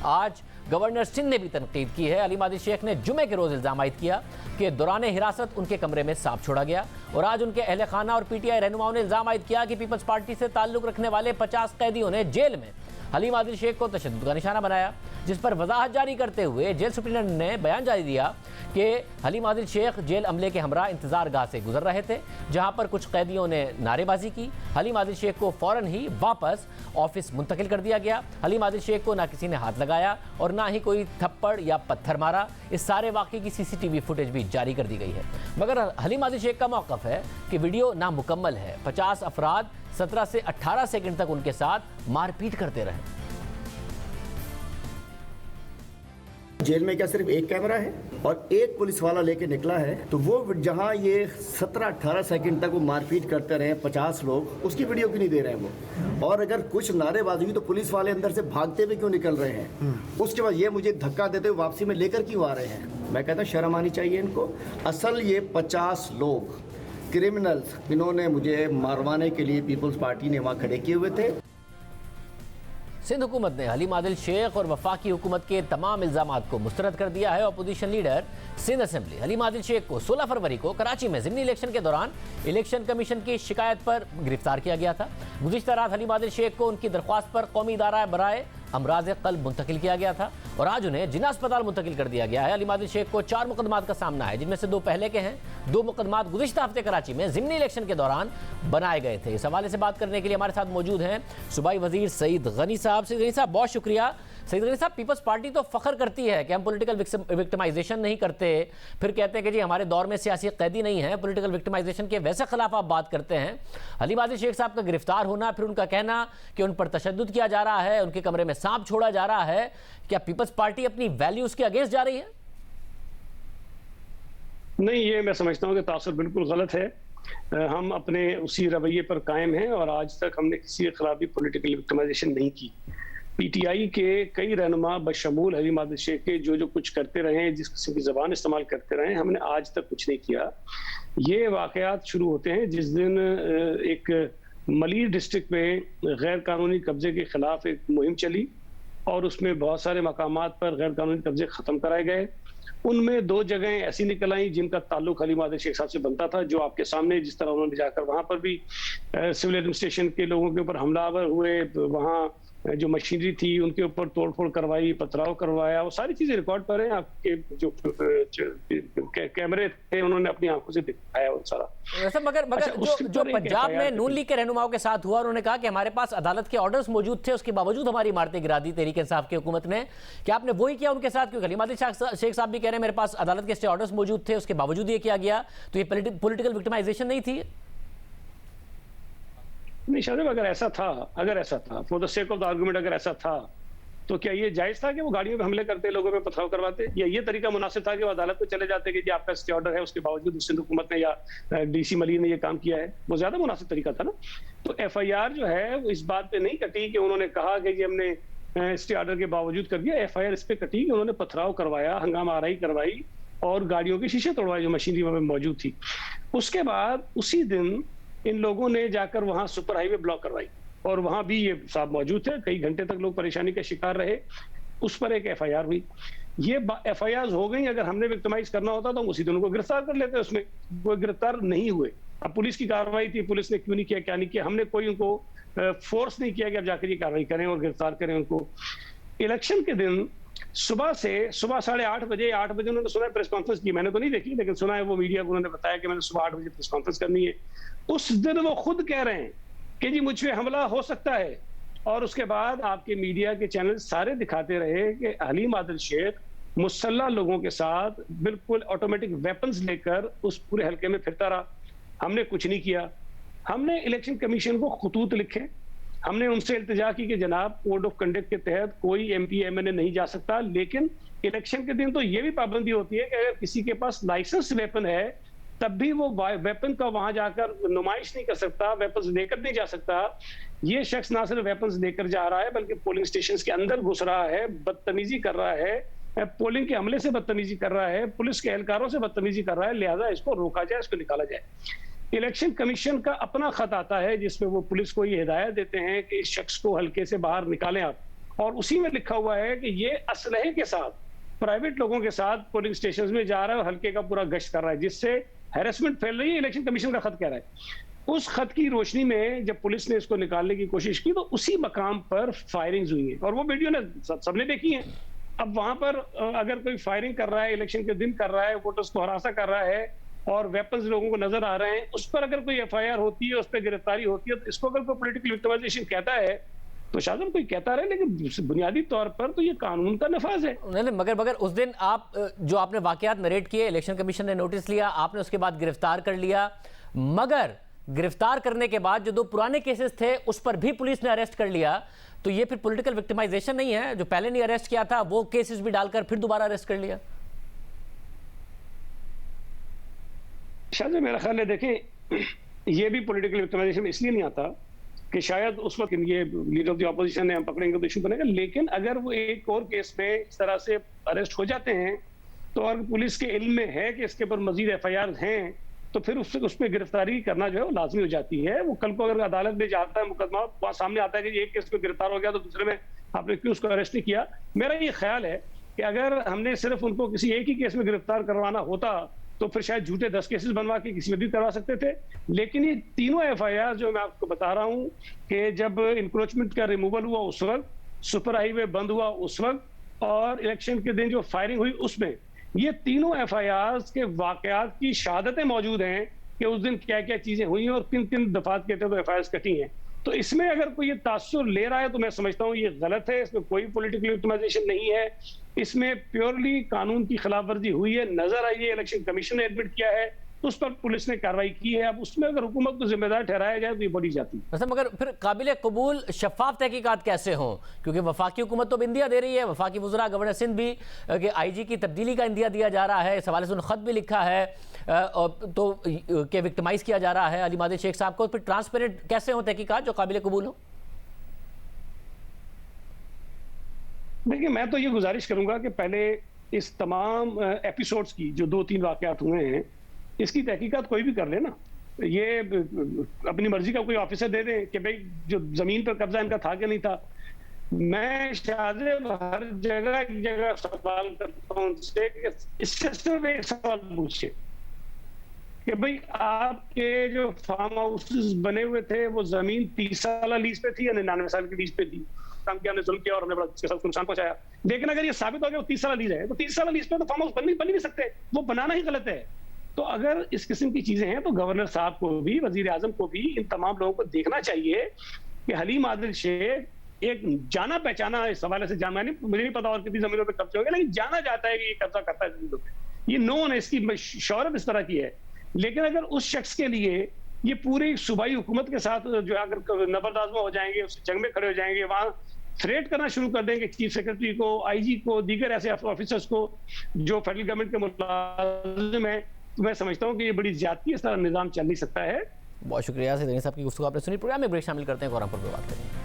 आज गवर्नर सिंध ने भी तनकीद की है। हलीम आदिल शेख ने जुमे के रोज़ इल्ज़ाम आयद किया कि दौरान हिरासत उनके कमरे में सांप छोड़ा गया और आज उनके अहले खाना और PTI रहनुमाओं ने इल्ज़ाम आयद किया कि पीपल्स पार्टी से ताल्लुक़ रखने वाले 50 कैदियों ने जेल में हलीम आदिल शेख को तशद्दुद का निशाना बनाया, जिस पर वजाहत जारी करते हुए जेल सुप्रीडेंट ने बयान जारी दिया कि हलीम आदिल शेख जेल अमले के हमरा इंतजार गाह से गुजर रहे थे, जहां पर कुछ कैदियों ने नारेबाजी की। हलीम आदिल शेख को फौरन ही वापस ऑफिस मुंतकिल कर दिया गया। हलीम आदिल शेख को ना किसी ने हाथ लगाया और ना ही कोई थप्पड़ या पत्थर मारा। इस सारे वाक़े की CCTV फुटेज भी जारी कर दी गई है। मगर हलीम आदिल शेख का मौक़िफ़ है कि वीडियो नामुकम्मल है। 50 अफराद 17 से 18 सेकंड तक उनके साथ मारपीट करते रहे। जेल में क्या सिर्फ एक कैमरा है और एक पुलिस वाला लेके निकला है, तो वो जहां ये 17-18 सेकंड तक वो मारपीट करते रहे 50 लोग, उसकी वीडियो क्यों नहीं दे रहे हैं वो? और अगर कुछ नारेबाजी हुई तो पुलिस वाले अंदर से भागते हुए क्यों निकल रहे हैं? उसके बाद ये मुझे धक्का देते हुए वापसी में लेकर क्यों आ रहे हैं? मैं कहता हूँ शर्म आनी चाहिए इनको। असल ये 50 लोग क्रिमिनल्स इन्होंने मुझे मारवाने के लिए पीपल्स पार्टी ने वहाँ खड़े किए हुए थे। सिंध हुकूमत ने हलीम आदिल शेख और वफाकी हुकूमत के तमाम इल्ज़ामात को मुस्तरद कर दिया है। Opposition leader Sindh assembly Haleem Adil Sheikh को 16 फरवरी को कराची में ज़िमनी इलेक्शन के दौरान इलेक्शन कमीशन की शिकायत पर गिरफ्तार किया गया था। गुज़िश्ता रात हलीम आदिल शेख को उनकी दरख्वास्त पर कौमी इदारा बराए अमराज क़ल्ब मुंतकिल किया गया था और आज उन्हें जिन्ना अस्पताल मुंतकिल कर दिया गया है। हलीम आदिल शेख को 4 मुकदमात का सामना है, जिनमें से 2 पहले के हैं। 2 मुकदमात गुज़िश्ता हफ्ते कराची में ज़िमनी इलेक्शन के दौरान बनाए गए थे। इस हवाले से बात करने के लिए हमारे साथ मौजूद हैं सूबाई वजीर सईद गनी साहब। सईद गनी साहब, बहुत शुक्रिया। सईद गनी साहब, पीपल्स पार्टी तो फख्र करती है कि हम पॉलिटिकल विक्टिमाइजेशन नहीं करते, फिर कहते हैं कि जी हमारे दौर में सियासी कैदी नहीं है, पॉलिटिकल विक्टिमाइजेशन के वैसे खिलाफ आप बात करते हैं। हलीम आदिल शेख साहब का गिरफ्तार होना, फिर उनका कहना कि उन पर तशद्दुद किया जा रहा है, उनके कमरे में सांप छोड़ा जा रहा है, क्या पीपल्स पार्टी अपनी वैल्यूज के अगेंस्ट जा रही है? नहीं, ये मैं समझता हूँ कि तासुर बिल्कुल गलत है। हम अपने उसी रवैये पर कायम हैं और आज तक हमने किसी के खिलाफ भी पॉलिटिकल विक्टिमाइजेशन नहीं की। PTI के कई रहनुमा बशमूल हलीम आदिल शेख के जो कुछ करते रहे, जिस किस्म की ज़बान इस्तेमाल करते रहे, हमने आज तक कुछ नहीं किया। ये वाक़यात शुरू होते हैं जिस दिन एक मलीर डिस्ट्रिक्ट में गैर कानूनी कब्जे के खिलाफ एक मुहिम चली और उसमें बहुत सारे मकामात पर गैर कानूनी कब्जे ख़त्म कराए गए। उनमें 2 जगहें ऐसी निकल आई जिनका ताल्लुक हलीम आदिल शेख साहब से बनता था, जो आपके सामने जिस तरह उन्होंने जाकर वहाँ पर भी सिविल एडमिनिस्ट्रेशन के लोगों के ऊपर हमलावर हुए, वहाँ जो मशीनरी थी उनके ऊपर तोड़फोड़ करवाई, पथराव करवाया, वो सारी चीजें रिकॉर्ड पर हैं। आपके जो कैमरे थे उन्होंने अपनी आंखों से दिखाया वो सारा। वैसे मगर जो पंजाब में नून लीग के रहनुमाओं के साथ हुआ, उन्होंने कहा कि हमारे पास अदालत के ऑर्डर्स मौजूद थे, उसके बावजूद हमारी इमारतें गिरा दी तहरीक इंसाफ की हुकूमत ने। क्या आपने वही किया उनके साथ? क्योंकि हलीम आदिल शेख साहब भी कह रहे हैं मेरे पास अदालत के स्टे ऑर्डर्स मौजूद थे, उसके बावजूद ये किया गया, तो ये पॉलिटिकल विक्टिमाइजेशन नहीं थी? नहीं शाहजेब, अगर ऐसा था for the sake of the argument, अगर ऐसा था तो क्या ये जायज था कि वो गाड़ियों पे हमले करते, लोगों पे पथराव करवाते, या ये तरीका मुनासिब था कि वो अदालत में चले जाते कि जी आपका स्टे ऑर्डर है, उसके बावजूद सिंध हुकूमत ने या DC मलिक ने ये काम किया है? वो ज्यादा मुनासिब तरीका था ना। तो FIR जो है वो इस बात पे नहीं कटी कि उन्होंने कहा कि जी हमने स्टे ऑर्डर के बावजूद कर दिया। FIR इस पे कटी कि उन्होंने पथराव करवाया, हंगामा आराई करवाई और गाड़ियों के शीशे तोड़वाए जो मशीनरी वहां मौजूद थी। उसके बाद उसी दिन इन लोगों ने जाकर वहां सुपर हाईवे ब्लॉक करवाई और वहां भी ये साहब मौजूद थे। कई घंटे तक लोग परेशानी का शिकार रहे। उस पर एक FIR हुई। ये FIR हो गई। अगर हमने विक्टिमाइज करना होता तो हम उसी दिन उनको गिरफ्तार कर लेते। उसमें वो गिरफ्तार नहीं हुए। अब पुलिस की कार्रवाई थी, पुलिस ने क्यों नहीं किया, क्या नहीं किया, हमने कोई उनको फोर्स नहीं किया कि अब जाकर ये कार्रवाई करें और गिरफ्तार करें उनको। इलेक्शन के दिन सुबह 8:30 बजे उन्होंने सुना प्रेस कॉन्फ्रेंस की। मैंने तो नहीं देखी, लेकिन सुना है वो मीडिया को उन्होंने बताया कि मैंने सुबह 8 बजे प्रेस कॉन्फ्रेंस करनी है। उस दिन वो खुद कह रहे हैं कि जी मुझ पे हमला हो सकता है। और उसके बाद आपके मीडिया के चैनल सारे दिखाते रहे कि हलीम आदिल शेख मुसल्ला लोगों के साथ बिल्कुल ऑटोमेटिक वेपन्स लेकर उस पूरे हल्के में फिरता रहा। हमने कुछ नहीं किया। हमने इलेक्शन कमीशन को खतूत लिखे, हमने उनसे इल्तिजा की कि जनाब कोड ऑफ कंडक्ट के तहत कोई MP MNA नहीं जा सकता, लेकिन इलेक्शन के दिन तो ये भी पाबंदी होती है कि अगर किसी के पास लाइसेंस वेपन है तब भी वो वेपन का वहां जाकर नुमाइश नहीं कर सकता, वेपन्स लेकर नहीं जा सकता। ये शख्स ना सिर्फ वेपन्स लेकर जा रहा है बल्कि पोलिंग स्टेशन के अंदर घुस रहा है, बदतमीजी कर रहा है, पोलिंग के अमले से बदतमीजी कर रहा है, पुलिस के एहलकारों से बदतमीजी कर रहा है। लिहाजा इसको रोका जाए, इसको निकाला जाए। इलेक्शन कमीशन का अपना खत आता है जिसमें वो पुलिस को ये हिदायत देते हैं कि इस शख्स को हल्के से बाहर निकालें आप, और उसी में लिखा हुआ है कि ये असलहे के साथ प्राइवेट लोगों के साथ पोलिंग स्टेशंस में जा रहा है और हल्के का पूरा गश्त कर रहा है, जिससे हैरेसमेंट फैल रही है। इलेक्शन कमीशन का खत कह रहा है। उस खत की रोशनी में जब पुलिस ने इसको निकालने की कोशिश की तो उसी मकाम पर फायरिंग्स हुई है और वो वीडियो ने सबने देखी है। अब वहां पर अगर कोई फायरिंग कर रहा है, इलेक्शन के दिन कर रहा है, वोटर्स को हरासा कर रहा है और वेपन्स लोगों को नजर आ रहे हैं, उस पर अगर कोई FIR होती है, उस पर गिरफ्तारी होती है, तो इसको अगर कोई पॉलिटिकल विक्टिमाइजेशन कहता है तो शायद कोई कहता रहे, लेकिन बुनियादी तौर पर तो ये कानून का नफाज है। नहीं, मगर उस दिन आप जो आपने वाकयात नरेट किए, इलेक्शन कमीशन ने नोटिस लिया, आपने उसके बाद गिरफ्तार कर लिया, मगर गिरफ्तार करने के बाद जो 2 पुराने केसेस थे उस पर भी पुलिस ने अरेस्ट कर लिया, तो ये फिर पॉलिटिकल विक्टिमाइजेशन नहीं है? जो पहले नहीं अरेस्ट किया था वो केसेस भी डालकर फिर दोबारा अरेस्ट कर लिया। शायद मेरा ख्याल है, देखें, ये भी पॉलिटिकल विक्टिमाइजेशन इसलिए नहीं आता कि शायद उस वक्त ये लीडर ऑफ द ऑपोजिशन है, हम पकड़ेंगे तो इशू बनेगा, लेकिन अगर वो एक और केस में इस तरह से अरेस्ट हो जाते हैं तो और पुलिस के इल्म में है कि इसके ऊपर मजीद FIR हैं तो फिर उस पर गिरफ्तारी करना जो है वो लाजमी हो जाती है। वो कल को अगर अदालत में जाता है मुकदमा, वहाँ सामने आता है कि एक केस में गिरफ्तार हो गया तो दूसरे में आपने क्यों उसको अरेस्ट नहीं किया। मेरा ये ख्याल है कि अगर हमने सिर्फ उनको किसी एक ही केस में गिरफ्तार करवाना होता तो फिर शायद झूठे 10 केसेस बनवा के किसी में भी करवा सकते थे, लेकिन ये तीनों FIR जो मैं आपको बता रहा हूँ कि जब इंक्रोचमेंट का रिमूवल हुआ उस वक्त, सुपर हाईवे बंद हुआ उस वक्त और इलेक्शन के दिन जो फायरिंग हुई उसमें, ये तीनों FIR के वाकयात की शहादतें मौजूद हैं कि उस दिन क्या क्या चीजें हुई हैं और किन किन दफात के तहत FIR कटी हैं। तो इसमें अगर कोई ये तासुर ले रहा है तो मैं समझता हूँ ये गलत है, इसमें कोई पॉलिटिकल विक्टिमाइजेशन नहीं है, इसमें प्योरली कानून की खिलाफ वर्जी हुई है, नजर आई है, इलेक्शन कमीशन ने एडमिट किया है, उस पर पुलिस ने कार्रवाई की है। अब उसमें अगर हुकूमत को जिम्मेदार ठहराया जाए तो ये बड़ी जाती है। वैसे मगर फिर काबिल कबूल शफाफ तहकीकात कैसे हों, क्योंकि वफाकी हुकूमत तो इंदिया दे रही है, वफाकी वज़रा गवर्नर सिंध भी कि IG की तब्दीली का इंदिया दिया जा रहा है, इस हवाले से उन्होंने ख़त भी लिखा है तो कि विक्टिमाइज किया जा रहा है अली माजिद शेख साहब को। फिर ट्रांसपेरेंट कैसे हो तहकीकात जो काबिल कबूल हो? देखिए, मैं तो ये गुजारिश करूंगा कि पहले इस तमाम एपिसोड्स की जो 2-3 वाकयात हुए हैं इसकी तहकीकात कोई भी कर ले ना। ये अपनी मर्जी का कोई ऑफिसर दे दे कि भाई जो जमीन पर कब्जा इनका था कि नहीं था। मैं शाहजेब हर जगह सवाल करता हूं उनसे कि इससे सिर्फ एक सवाल पूछे कि भाई आपके जो फार्म हाउसेस बने हुए थे वो जमीन 30 साल लीज पे थी या 99 साल की लीज पे थी? काम किया, हमने जुल्म किया और हमने बड़ा इसके साथ नुकसान पहुंचाया, लेकिन अगर ये साबित हो गया वो 30 साल लीज है तो 30 साल लीज पे तो फार्म हाउस बन ही नहीं सकते, वो बनाना ही गलत है। तो अगर इस किस्म की चीजें हैं तो गवर्नर साहब को भी, वजीर आजम को भी, इन तमाम लोगों को देखना चाहिए कि हलीम आदिल शेख एक जाना पहचाना इस हवाले से, जाना नहीं, मुझे नहीं पता और कितनी जमीनों पे कब्जे हो गए, लेकिन जाना जाता है कि ये कब्जा करता है जमीनों पे, ये नोन है, इसकी शौहरत इस तरह की है। लेकिन अगर उस शख्स के लिए ये पूरी सूबाई हुकूमत के साथ जो अगर नबरदाजमा हो जाएंगे, उस जंग में खड़े हो जाएंगे, वहां थ्रेट करना शुरू कर देंगे चीफ सेक्रेटरी को, IG को, दीगर ऐसे ऑफिसर्स को जो फेडरल गवर्नमेंट के मुलाजिम है, तो मैं समझता हूँ कि ये बड़ी ज्यादती, इस तरह निजाम चल नहीं सकता है। बहुत शुक्रिया सैयद साहब की गुफ्तगू आपने सुनी। प्रोग्राम में ब्रेक शामिल करते हैं, कोरामपुर पर बात करेंगे।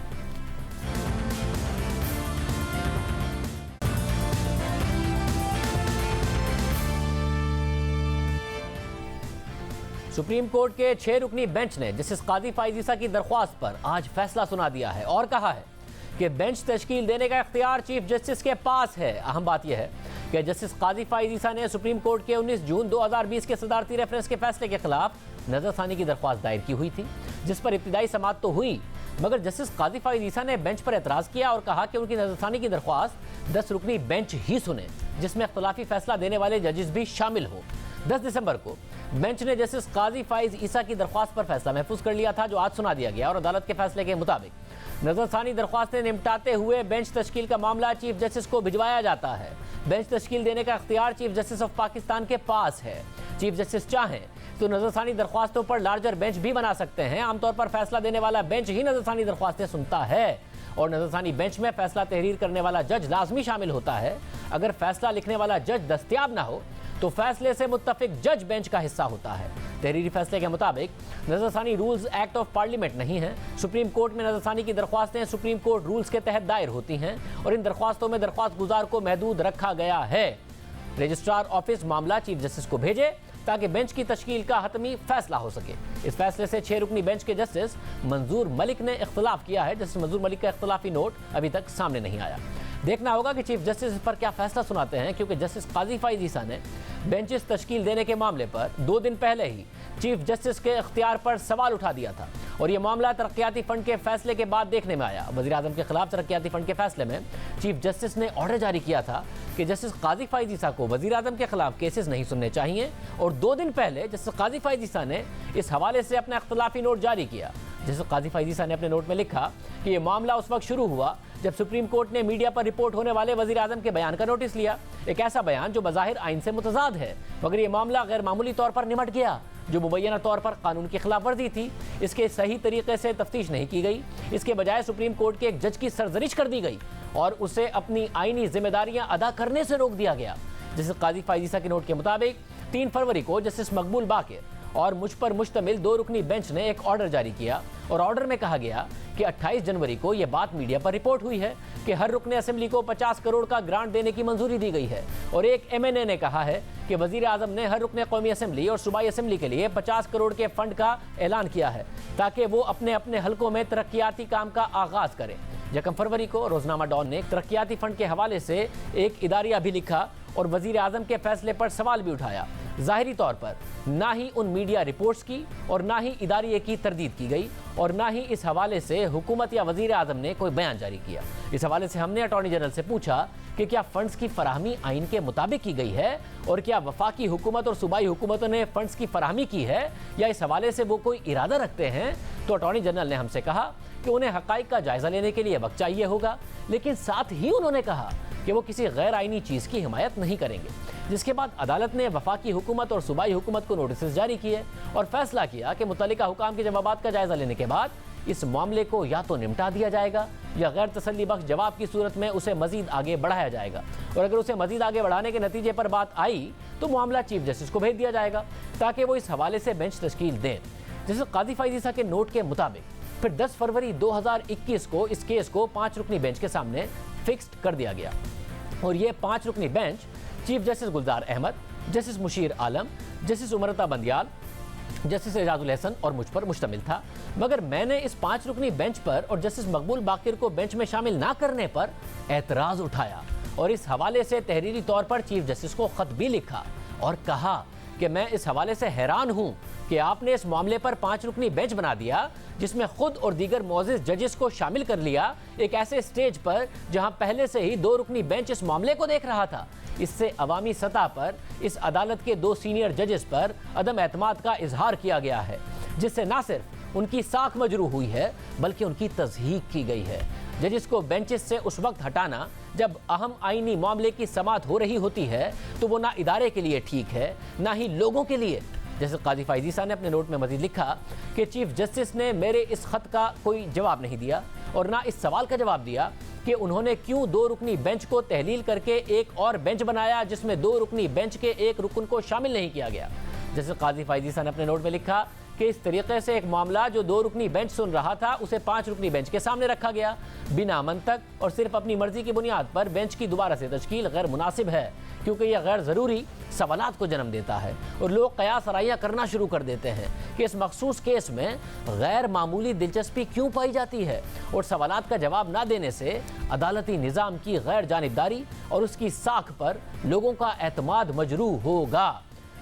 सुप्रीम कोर्ट के 6 रुकनी बेंच ने जस्टिस काजी फाइज ईसा की दरख्वास्त पर आज फैसला सुना दिया है और कहा है कि बेंच तश्कील देने का इख्तियार चीफ जस्टिस के पास है। अहम बात यह है कि जस्टिस काजी फाइज ईसा ने सुप्रीम कोर्ट के 19 जून 2020 के सदारती रेफरेंस के फैसले के खिलाफ नजरसानी की दरख्वास्त दायर की हुई थी, जिस पर इब्तिदाई समाअत तो हुई, मगर जस्टिस काजी फाइज ईसा ने बेंच पर एतराज़ किया और कहा कि उनकी नजरसानी की दरख्वास्त 10 रुकनी बेंच ही सुने, जिसमें इख्तलाफी फैसला देने वाले जजेस भी शामिल हो। 10 दिसंबर को बेंच ने जस्टिस काजी फाइज ईसा की दरख्वास्त पर फैसला महफूज कर लिया था, जो आज सुना दिया गया और अदालत के फैसले के मुताबिक नजरसानी दरख्वास्तें निपटाते हुए बेंच तश्कील का मामला चीफ जस्टिस को भिजवाया जाता है। बेंच तश्कील देने का इख्तियार चीफ जस्टिस ऑफ पाकिस्तान के पास है। चीफ जस्टिस चाहें तो नजरसानी दरख्वास्तों पर लार्जर बेंच भी बना सकते हैं। आमतौर पर फैसला देने वाला बेंच ही नजरसानी दरख्वास्तें सुनता है और नजरसानी बेंच में फैसला तहरीर करने वाला जज लाजमी शामिल होता है। अगर फैसला लिखने वाला जज दस्तयाब ना हो तो फैसले से मुत्तफिक जज बेंच का हिस्सा होता है। तहरीरी फैसले के मुताबिक नजरसानी रूल्स एक्ट ऑफ पार्लियामेंट नहीं है। सुप्रीम कोर्ट में नजरसानी की दरख्वास्तें सुप्रीम कोर्ट रूल्स के तहत दायर होती हैं और इन दरख्वास्तों में दरख्वास्त गुजार को महदूद रखा गया है। रजिस्ट्रार ऑफिस मामला चीफ जस्टिस को भेजे ताकि बेंच की तश्कील का हतमी फैसला हो सके। इस फैसले से 6 रुकनी बेंच के जस्टिस मंजूर मलिक ने इख्तलाफ किया है। जस्टिस मंजूर मलिक का इख्तलाफी नोट अभी तक सामने नहीं आया। देखना होगा कि चीफ जस्टिस इस पर क्या फैसला सुनाते हैं, क्योंकि जस्टिस काजी फाइज ईसा ने बेंचेस तश्कील देने के मामले पर 2 दिन पहले ही चीफ जस्टिस के इख्तियार पर सवाल उठा दिया था और यह मामला तरक्याती फंड के फैसले के बाद देखने में आया। वज़ीर आज़म के खिलाफ तरक्याती फंड के फैसले में चीफ जस्टिस ने ऑर्डर जारी किया था कि जस्टिस काजी फाइज ईसा को वज़ीर आज़म के खिलाफ केसेस नहीं सुनने चाहिए और 2 दिन पहले जस्टिस काजी फाइज ईसा ने इस हवाले से अपना इख्तलाफी नोट जारी किया। जस्टिस काजी फाइज ईसा ने अपने नोट में लिखा कि यह मामला उस वक्त शुरू हुआ जब सुप्रीम कोर्ट ने मीडिया पर रिपोर्ट होने वाले वज़ीर आज़म के बयान का नोटिस लिया। एक ऐसा बयान जो बज़ाहिर आइन से मुतज़ाद है, मगर यह मामला गैर मामूली तौर पर निमट गया जो मुबैना तौर पर कानून की खिलाफ वर्जी थी। इसके सही तरीके से तफ्तीश नहीं की गई। इसके बजाय सुप्रीम कोर्ट के एक जज की सरजरिश कर दी गई और उसे अपनी आइनी जिम्मेदारियां अदा करने से रोक दिया गया। जस्टिस काजी फाइज ईसा के नोट के मुताबिक 3 फरवरी को जस्टिस मकबूल बाकिर और मुझ पर मुश्तमिल 2 रुकनी बेंच ने एक ऑर्डर जारी किया और ऑर्डर में कहा गया कि 28 जनवरी को यह बात मीडिया पर रिपोर्ट हुई है कि हर रुकने असेंबली को 50 करोड़ का ग्रांट देने की मंजूरी दी गई है और एक MNA ने कहा है कि वजीर आजम ने हर रुकने कौमी असेंबली और सूबाई असेंबली के लिए 50 करोड़ के फंड का ऐलान किया है ताकि वो अपने अपने हलकों में तरक्याती काम का आगाज करें। 1 फरवरी को रोजनामा डॉन ने तरक्याती फंड के हवाले से एक इदारिया भी लिखा और वजीर आजम के फैसले पर सवाल भी उठाया। ज़ाहिरी तौर पर ना ही उन मीडिया रिपोर्ट्स की और ना ही इदारिये की तरदीद की गई और ना ही इस हवाले से हुकूमत या वजीर आजम ने कोई बयान जारी किया। इस हवाले से हमने अटॉर्नी जनरल से पूछा कि क्या फंड्स की फराहमी आइन के मुताबिक की गई है और क्या वफाकी हुकूमत और सूबाई हुकूमतों ने फंड्स की फराहमी की है या इस हवाले से वो कोई इरादा रखते हैं। तो अटॉर्नी जनरल ने हमसे कहा कि उन्हें हकाइक का जायजा लेने के लिए वक्त चाहिए होगा, लेकिन साथ ही उन्होंने कहा कि वो किसी गैर आइनी चीज़ की हिमायत नहीं करेंगे। जिसके बाद अदालत ने वफाकी हुकूमत और सूबाई हुकूमत को नोटिस जारी किए और फैसला किया कि मुतल्लिका हुकाम के जवाबात का जायजा लेने के बाद इस मामले को या तो निपटा दिया जाएगा या गैर तसल्ली बख्श जवाब की सूरत में उसे मजीद आगे बढ़ाया जाएगा और अगर उसे मजीद आगे बढ़ाने के नतीजे पर बात आई तो मामला चीफ जस्टिस को भेज दिया जाएगा ताकि वो इस हवाले से बेंच तश्कील दें। जैसे काजी फाइज ईसा के नोट के मुताबिक फिर 10 फरवरी 2021 को इस केस को 5 रुकनी बेंच के सामने फिक्स्ड कर दिया गया और ये 5 रुकनी बेंच चीफ जस्टिस गुलजार अहमद, जस्टिस मुशीर आलम, जस्टिस उमरता बंदियाल, जस्टिस एजाजुल हसन और मुझ पर मुश्तमिल था। मगर मैंने इस 5 रुकनी बेंच पर और जस्टिस मकबूल बाकिर को बेंच में शामिल ना करने पर एतराज़ उठाया और इस हवाले से तहरीरी तौर पर चीफ जस्टिस को ख़त भी लिखा और कहा कि मैं इस हवाले से हैरान हूँ कि आपने इस मामले पर 5 रुकनी बेंच बना दिया जिसमें खुद और दीगर मोअज़्ज़िज़ जजेस को शामिल कर लिया एक ऐसे स्टेज पर जहां पहले से ही 2 रुकनी बेंच इस मामले को देख रहा था। इससे अवामी सतह पर इस अदालत के 2 सीनियर जजेस पर अदम एतमाद का इजहार किया गया है जिससे न सिर्फ उनकी साख मजरूह हुई है बल्कि उनकी तज़हीक की गई है। जजेस को बेंचेस से उस वक्त हटाना जब अहम आईनी मामले की समाअत हो रही होती है तो वो ना इदारे के लिए ठीक है ना ही लोगों के लिए। जैसे काजी फाइज ईसा ने अपने नोट में मज़ीद लिखा कि चीफ जस्टिस ने मेरे इस ख़त का कोई जवाब नहीं दिया और ना इस सवाल का जवाब दिया कि उन्होंने क्यों 2 रुकनी बेंच को तहलील करके एक और बेंच बनाया जिसमें 2 रुकनी बेंच के एक रुकन को शामिल नहीं किया गया। जैसे काजी फाइज ईसा ने अपने नोट में लिखा कि इस तरीके से एक मामला जो 2 रुकनी बेंच सुन रहा था उसे 5 रुकनी बेंच के सामने रखा गया बिना मंतक और सिर्फ अपनी मर्जी की बुनियाद पर बेंच की दोबारा से तश्कील गैर मुनासिब है क्योंकि यह गैर ज़रूरी सवालात को जन्म देता है और लोग कयास आराइयाँ करना शुरू कर देते हैं कि इस मखसूस केस में गैर मामूली दिलचस्पी क्यों पाई जाती है और सवालात का जवाब ना देने से अदालती निज़ाम की गैर जानिबदारी और उसकी साख पर लोगों का एतमाद मजरूह होगा।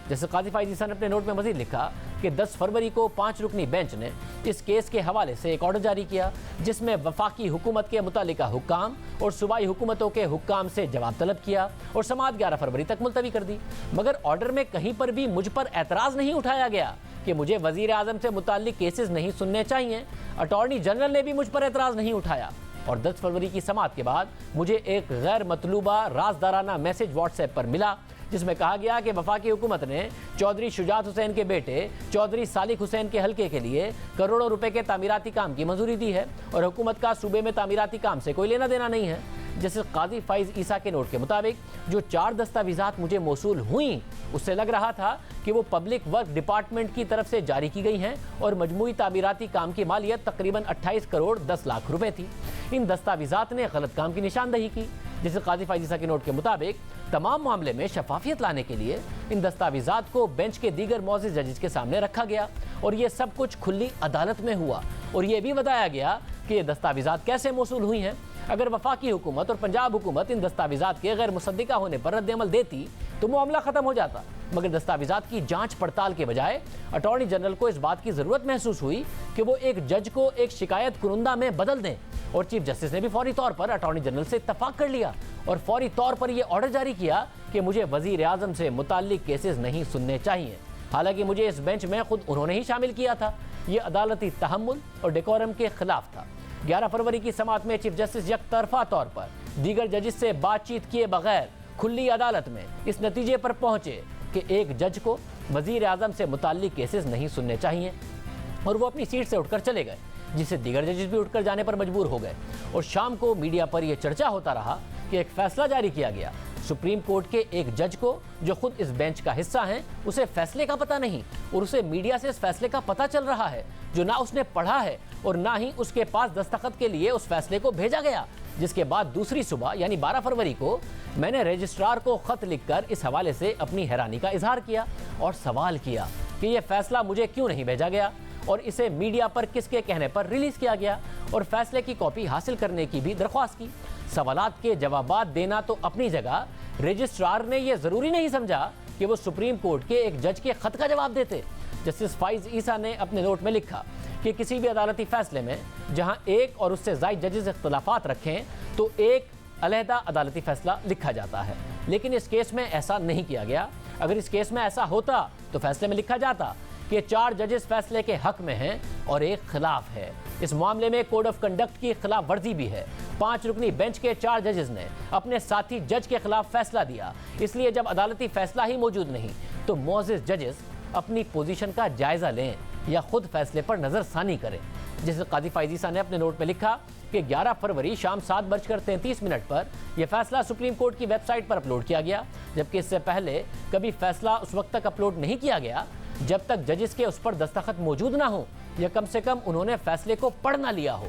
जैसे काजी फाइज ईसा ने अपने नोट में मज़ीद लिखा कि 10 फरवरी को 5 रुकनी बेंच ने इस केस के हवाले से एक ऑर्डर जारी किया जिसमें वफाकी हुकूमत के मुतालिका हुक्काम और सूबाई हुकूमतों के हुक्काम से जवाब तलब किया और समाअत 11 फरवरी तक मुलतवी कर दी। मगर ऑर्डर में कहीं पर भी मुझ पर एतराज़ नहीं उठाया गया कि मुझे वज़ीर आज़म से मुताल्लिक केसेस नहीं सुनने चाहिए। अटॉर्नी जनरल ने भी मुझ पर एतराज़ नहीं उठाया और 10 फरवरी की समाअत के बाद मुझे एक गैर मतलूबा राजदाराना मैसेज व्हाट्सएप पर मिला जिसमें कहा गया कि वफाकी हुकूमत ने चौधरी शुजात हुसैन के बेटे चौधरी सालिक हुसैन के हल्के के लिए करोड़ों रुपए के तामीराती काम की मंजूरी दी है और हुकूमत का सूबे में तामीराती काम से कोई लेना देना नहीं है। जैसे काजी फाइज ईसा के नोट के मुताबिक जो 4 दस्तावेजात मुझे मौसूल हुई उससे लग रहा था कि वो पब्लिक वर्क डिपार्टमेंट की तरफ से जारी की गई हैं और मजमूई तामीराती काम की मालियत तकरीबन 28 करोड़ 10 लाख रुपए थी। इन दस्तावेजात ने गलत काम की निशानदही की। जैसे काजी फाइज ईसा के नोट के मुताबिक तमाम मामले में शफाफियत लाने के लिए इन दस्तावेजात को बेंच के दीगर मौजूद जजेस के सामने रखा गया और ये सब कुछ खुली अदालत में हुआ और ये भी बताया गया कि ये दस्तावेजात कैसे मौसूल हुई हैं। अगर वफाकी हुकूमत और पंजाब हुकूमत इन दस्तावेजात के गैर मुसद्दिका होने पर रद्द-ए-अमल देती तो मामला खत्म हो जाता, मगर दस्तावेजात की जांच पड़ताल के बजाय अटॉर्नी जनरल को इस बात की जरूरत महसूस हुई कि वो एक जज को एक शिकायत कुरुंदा में बदल दें और चीफ जस्टिस ने भी फौरी तौर पर अटॉर्नी जनरल से इत्तफाक कर लिया और फौरी तौर पर यह ऑर्डर जारी किया कि मुझे वजीर आजम से मुताल्लिक केसेस नहीं सुनने चाहिए। हालांकि मुझे इस बेंच में खुद उन्होंने ही शामिल किया था। ये अदालती तहम्मुल और डेकोरम के खिलाफ था। 11 फरवरी की समाअत में चीफ जस्टिस यकतरफा तौर पर दीगर जजेस से बातचीत किए बगैर खुली अदालत में इस नतीजे पर पहुंचे कि एक जज को वजीर आजम से मुताल्लिक केसेस नहीं सुनने चाहिए और वो अपनी सीट से उठकर चले गए, जिससे दीगर जजेस भी उठकर जाने पर मजबूर हो गए। और शाम को मीडिया पर यह चर्चा होता रहा कि एक फैसला जारी किया गया सुप्रीम कोर्ट के एक जज को जो खुद इस बेंच का हिस्सा हैं, उसे फैसले का पता नहीं और उसे मीडिया से इस फैसले का पता चल रहा है जो ना उसने पढ़ा है और ना ही उसके पास दस्तखत के लिए उस फैसले को भेजा गया। जिसके बाद दूसरी सुबह यानी 12 फरवरी को मैंने रजिस्ट्रार को खत लिखकर इस हवाले से अपनी हैरानी का इजहार किया और सवाल किया कि यह फैसला मुझे क्यों नहीं भेजा गया और इसे मीडिया पर किसके कहने पर रिलीज किया गया और फैसले की कॉपी हासिल करने की भी दरख्वास्त की। सवालात के जवाबात देना तो अपनी जगह, रजिस्ट्रार ने यह जरूरी नहीं समझा कि वो सुप्रीम कोर्ट के एक जज के खत का जवाब देते। जस्टिस फाइज ईसा ने अपने नोट में लिखा कि किसी भी अदालती फैसले में जहां एक और उससे ज़ायद जजेस इख्तलाफात रखें तो एक अलहदा अदालती फैसला लिखा जाता है, लेकिन इस केस में ऐसा नहीं किया गया। अगर इस केस में ऐसा होता तो फैसले में लिखा जाता कि 4 जजेस फैसले के हक में हैं और एक खिलाफ है। इस मामले में कोड ऑफ कंडक्ट की खिलाफ वर्जी भी है। 5 रुकनी बेंच के 4 जजेस ने अपने साथी जज के खिलाफ फैसला दिया, इसलिए जब अदालती फैसला ही मौजूद नहीं तो मौजूद जजेस अपनी पोजीशन का जायजा लें या खुद फैसले पर नजरसानी करें। जैसे काजी फाइज ईसा ने अपने नोट में लिखा कि 11 फरवरी शाम 7:33 पर यह फैसला सुप्रीम कोर्ट की वेबसाइट पर अपलोड किया गया, जबकि इससे पहले कभी फैसला उस वक्त तक अपलोड नहीं किया गया जब तक जजेस के उस पर दस्तखत मौजूद ना हो या कम से कम उन्होंने फैसले को पढ़ ना लिया हो।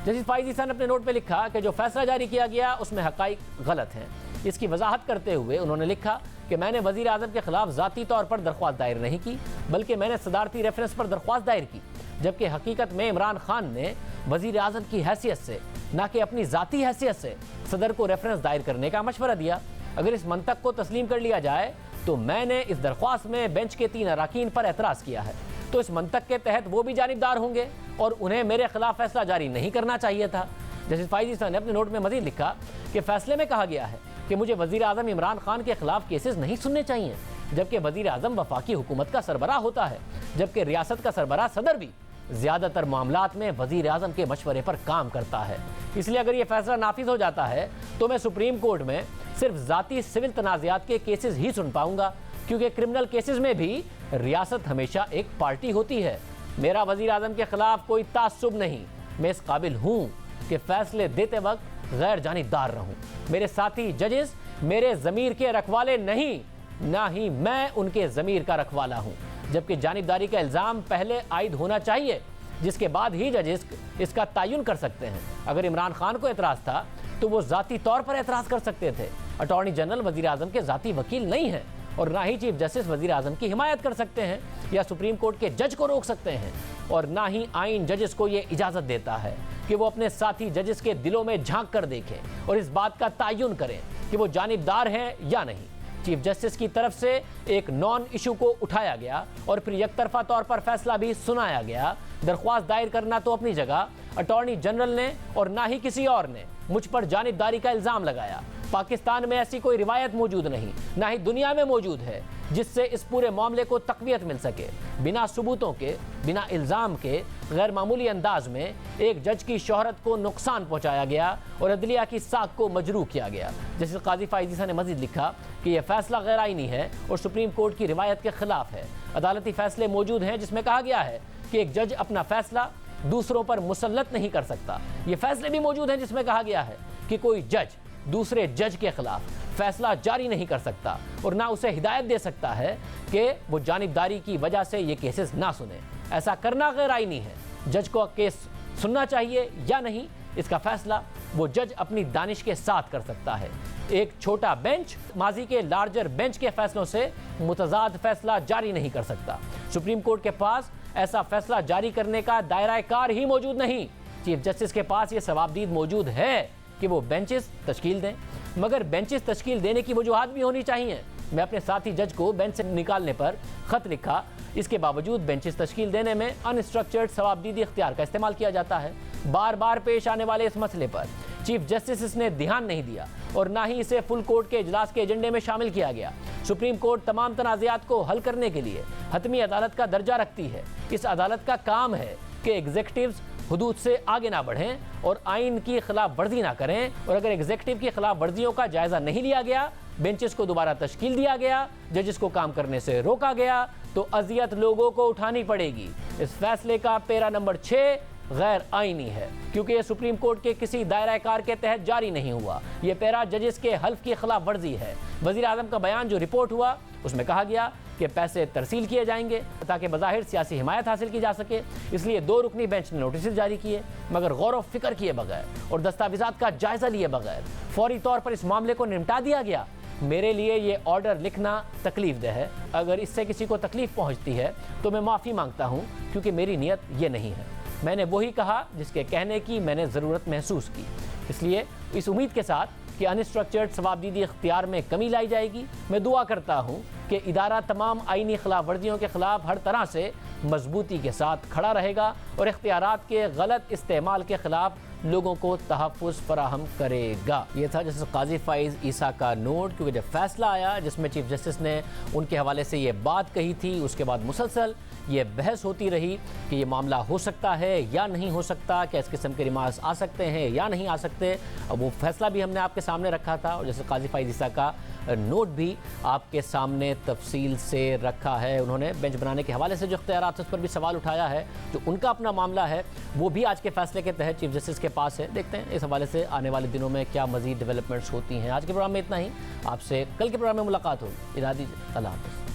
जस्टिस फाइज ईसा ने अपने नोट में लिखा कि जो फैसला जारी किया गया उसमें हकाइक गलत हैं। इसकी वजाहत करते हुए उन्होंने लिखा कि मैंने वजीर आजम के खिलाफ ज़ाती तौर पर दरख्वास्त दायर नहीं की, बल्कि मैंने सदारती रेफरेंस पर दरख्वास्त दायर की, जबकि हकीकत में इमरान खान ने वजीर आजम की हैसियत से ना कि अपनी ज़ाती हैसियत से सदर को रेफरेंस दायर करने का मशवरा दिया। अगर इस मंतक को तस्लीम कर लिया जाए तो मैंने इस दरख्वास्त में बेंच के 3 अराकीन पर एतराज़ किया है, तो इस मंतक के तहत वो भी जानिबदार होंगे और उन्हें मेरे खिलाफ फैसला जारी नहीं करना चाहिए था। जस्टिस फाइज ईसा ने अपने नोट में मजीद लिखा कि फैसले में कहा गया है कि मुझे वजीर आजम इमरान खान के खिलाफ केसेस नहीं सुनने चाहिए, जबकि वजीर आजम वफाकी हुकूमत का सरबराह होता है, जबकि रियासत का सरबराह सदर भी ज्यादातर मामलात में वजीर आजम के मशवरे पर काम करता है। इसलिए अगर यह फैसला नाफिज हो जाता है तो मैं सुप्रीम कोर्ट में सिर्फ जाती सिविल तनाज़ात के केसेस ही सुन पाऊंगा, क्योंकि क्रिमिनल केसेस में भी रियासत हमेशा एक पार्टी होती है। मेरा वजीर आजम के खिलाफ कोई तासुब नहीं। मैं इस काबिल हूँ कि फैसले देते वक्त गैर जानिबदार रहूँ। मेरे साथी जजेस मेरे ज़मीर के रखवाले नहीं, ना ही मैं उनके ज़मीर का रखवाला हूँ, जबकि जानिबदारी का इल्ज़ाम पहले आयद होना चाहिए, जिसके बाद ही जजेस इसका तयन कर सकते हैं। अगर इमरान खान को एतराज़ था तो वो ज़ाती तौर पर एतराज़ कर सकते थे। अटॉर्नी जनरल वज़ीर आज़म के ज़ाती वकील नहीं हैं और ना ही चीफ जस्टिस वज़ीर आज़म की हिमायत कर सकते हैं या सुप्रीम कोर्ट के जज को रोक सकते हैं, और ना ही आइन जजेस को ये इजाज़त देता है कि वो अपने साथी जजेस के दिलों में झांक कर देखें और इस बात का तयन करें कि वो जानिबदार हैं या नहीं। चीफ जस्टिस की तरफ से एक नॉन इशू को उठाया गया और फिर एकतरफा तौर पर फैसला भी सुनाया गया। दरख्वास्त दायर करना तो अपनी जगह, अटॉर्नी जनरल ने और ना ही किसी और ने मुझ पर जानिबदारी का इल्जाम लगाया। पाकिस्तान में ऐसी कोई रिवायत मौजूद नहीं, ना ही दुनिया में मौजूद है, जिससे इस पूरे मामले को तक़वियत मिल सके। बिना सबूतों के, बिना इल्ज़ाम के, गैर मामूली अंदाज में एक जज की शोहरत को नुकसान पहुंचाया गया और अदलिया की साख को मजरूह किया गया। जैसे काजी फाइज़ ईसा ने मजीद लिखा कि यह फैसला गैर आईनी है और सुप्रीम कोर्ट की रिवायत के खिलाफ है। अदालती फैसले मौजूद हैं जिसमें कहा गया है कि एक जज अपना फैसला दूसरों पर मुसल्लत नहीं कर सकता। ये फैसले भी मौजूद हैं जिसमें कहा गया है कि कोई जज दूसरे जज के खिलाफ फैसला जारी नहीं कर सकता और ना उसे हिदायत दे सकता है कि वो जानिबदारी की वजह से ये केसेस ना सुने। ऐसा करना गैर आईनी है। जज को केस सुनना चाहिए या नहीं, इसका फैसला वो जज अपनी दानिश के साथ कर सकता है। एक छोटा बेंच माजी के लार्जर बेंच के फैसलों से मुतजाद फैसला जारी नहीं कर सकता। सुप्रीम कोर्ट के पास ऐसा फैसला जारी करने का दायरा कार ही मौजूद नहीं। चीफ जस्टिस के पास ये सवाबदीद मौजूद है कि वो बेंचेस तश्कील दें, मगर बेंचेस तश्कील देने की वजूहात भी होनी चाहिए। मैं अपने साथी जज को बेंच से निकालने पर खत लिखा, इसके बावजूद बेंचेस तश्कील देने में अनस्ट्रक्चर्ड सवाबदीदी इख्तियार का इस्तेमाल किया जाता है। बार बार पेश आने वाले इस मसले पर चीफ जस्टिस ने ध्यान नहीं दिया और ना ही इसे फुल कोर्ट के इजलास के एजेंडे में शामिल किया गया। सुप्रीम कोर्ट तमाम तनाज़ात को हल करने के लिए हतमी अदालत का दर्जा रखती है। इस अदालत का काम है कि एग्जीक्यूटिव्स हुदूद से आगे ना बढ़ें और आइन की खिलाफ वर्जी ना करें, और अगर एग्जीक्यूटिव की खिलाफ वर्जियों का जायजा नहीं लिया गया, बेंचेस को दोबारा तश्कील दिया गया, जजेस को काम करने से रोका गया, तो अजियत लोगों को उठानी पड़ेगी। इस फैसले का पैरा नंबर 6 गैर आईनी है क्योंकि यह सुप्रीम कोर्ट के किसी दायरा कार के तहत जारी नहीं हुआ। यह पैरा जजेस के हल्फ की खिलाफ वर्जी है। वज़ीर आज़म का बयान जो रिपोर्ट हुआ उसमें कहा गया कि पैसे तरसील किए जाएंगे ताकि बज़ाहिर सियासी हिमायत हासिल की जा सके, इसलिए 2 रुकनी बेंच ने नोटिस जारी किए, मगर गौर व फिक्र किए बगैर और दस्तावेज़ात का जायजा लिए बगैर फौरी तौर पर इस मामले को निपटा दिया गया। मेरे लिए ये ऑर्डर लिखना तकलीफ दह है। अगर इससे किसी को तकलीफ पहुंचती है तो मैं माफ़ी मांगता हूं, क्योंकि मेरी नीयत ये नहीं है। मैंने वही कहा जिसके कहने की मैंने ज़रूरत महसूस की। इसलिए इस उम्मीद के साथ कि अनस्ट्रक्चर्ड सवाबदीदी इख्तियार में कमी लाई जाएगी, मैं दुआ करता हूँ कि इदारा तमाम आइनी खिलाफ वर्जियों के खिलाफ हर तरह से मजबूती के साथ खड़ा रहेगा और इख्तियारात के गलत इस्तेमाल के खिलाफ लोगों को तहफ़्फ़ुज़ फराहम करेगा। ये था जस्टिस काजी फाइज़ ईसा का नोट, क्योंकि जब फैसला आया जिसमें चीफ जस्टिस ने उनके हवाले से ये बात कही थी, उसके बाद मुसलसल ये बहस होती रही कि ये मामला हो सकता है या नहीं हो सकता, क्या इस किस्म के रिमार्क्स आ सकते हैं या नहीं आ सकते। अब वो फैसला भी हमने आपके सामने रखा था और जैसे काजी फाइज़ ईसा का नोट भी आपके सामने तफसील से रखा है। उन्होंने बेंच बनाने के हवाले से जो इख्तियारात उस पर भी सवाल उठाया है, जो उनका अपना मामला है वो भी आज के फैसले के तहत चीफ जस्टिस के पास है। देखते हैं इस हवाले से आने वाले दिनों में क्या मज़ीद डेवलपमेंट्स होती हैं। आज के प्रोग्राम में इतना ही, आपसे कल के प्रोग्राम में मुलाकात होगी। इजाज़त दीजिए, अल्लाह हाफ़िज़।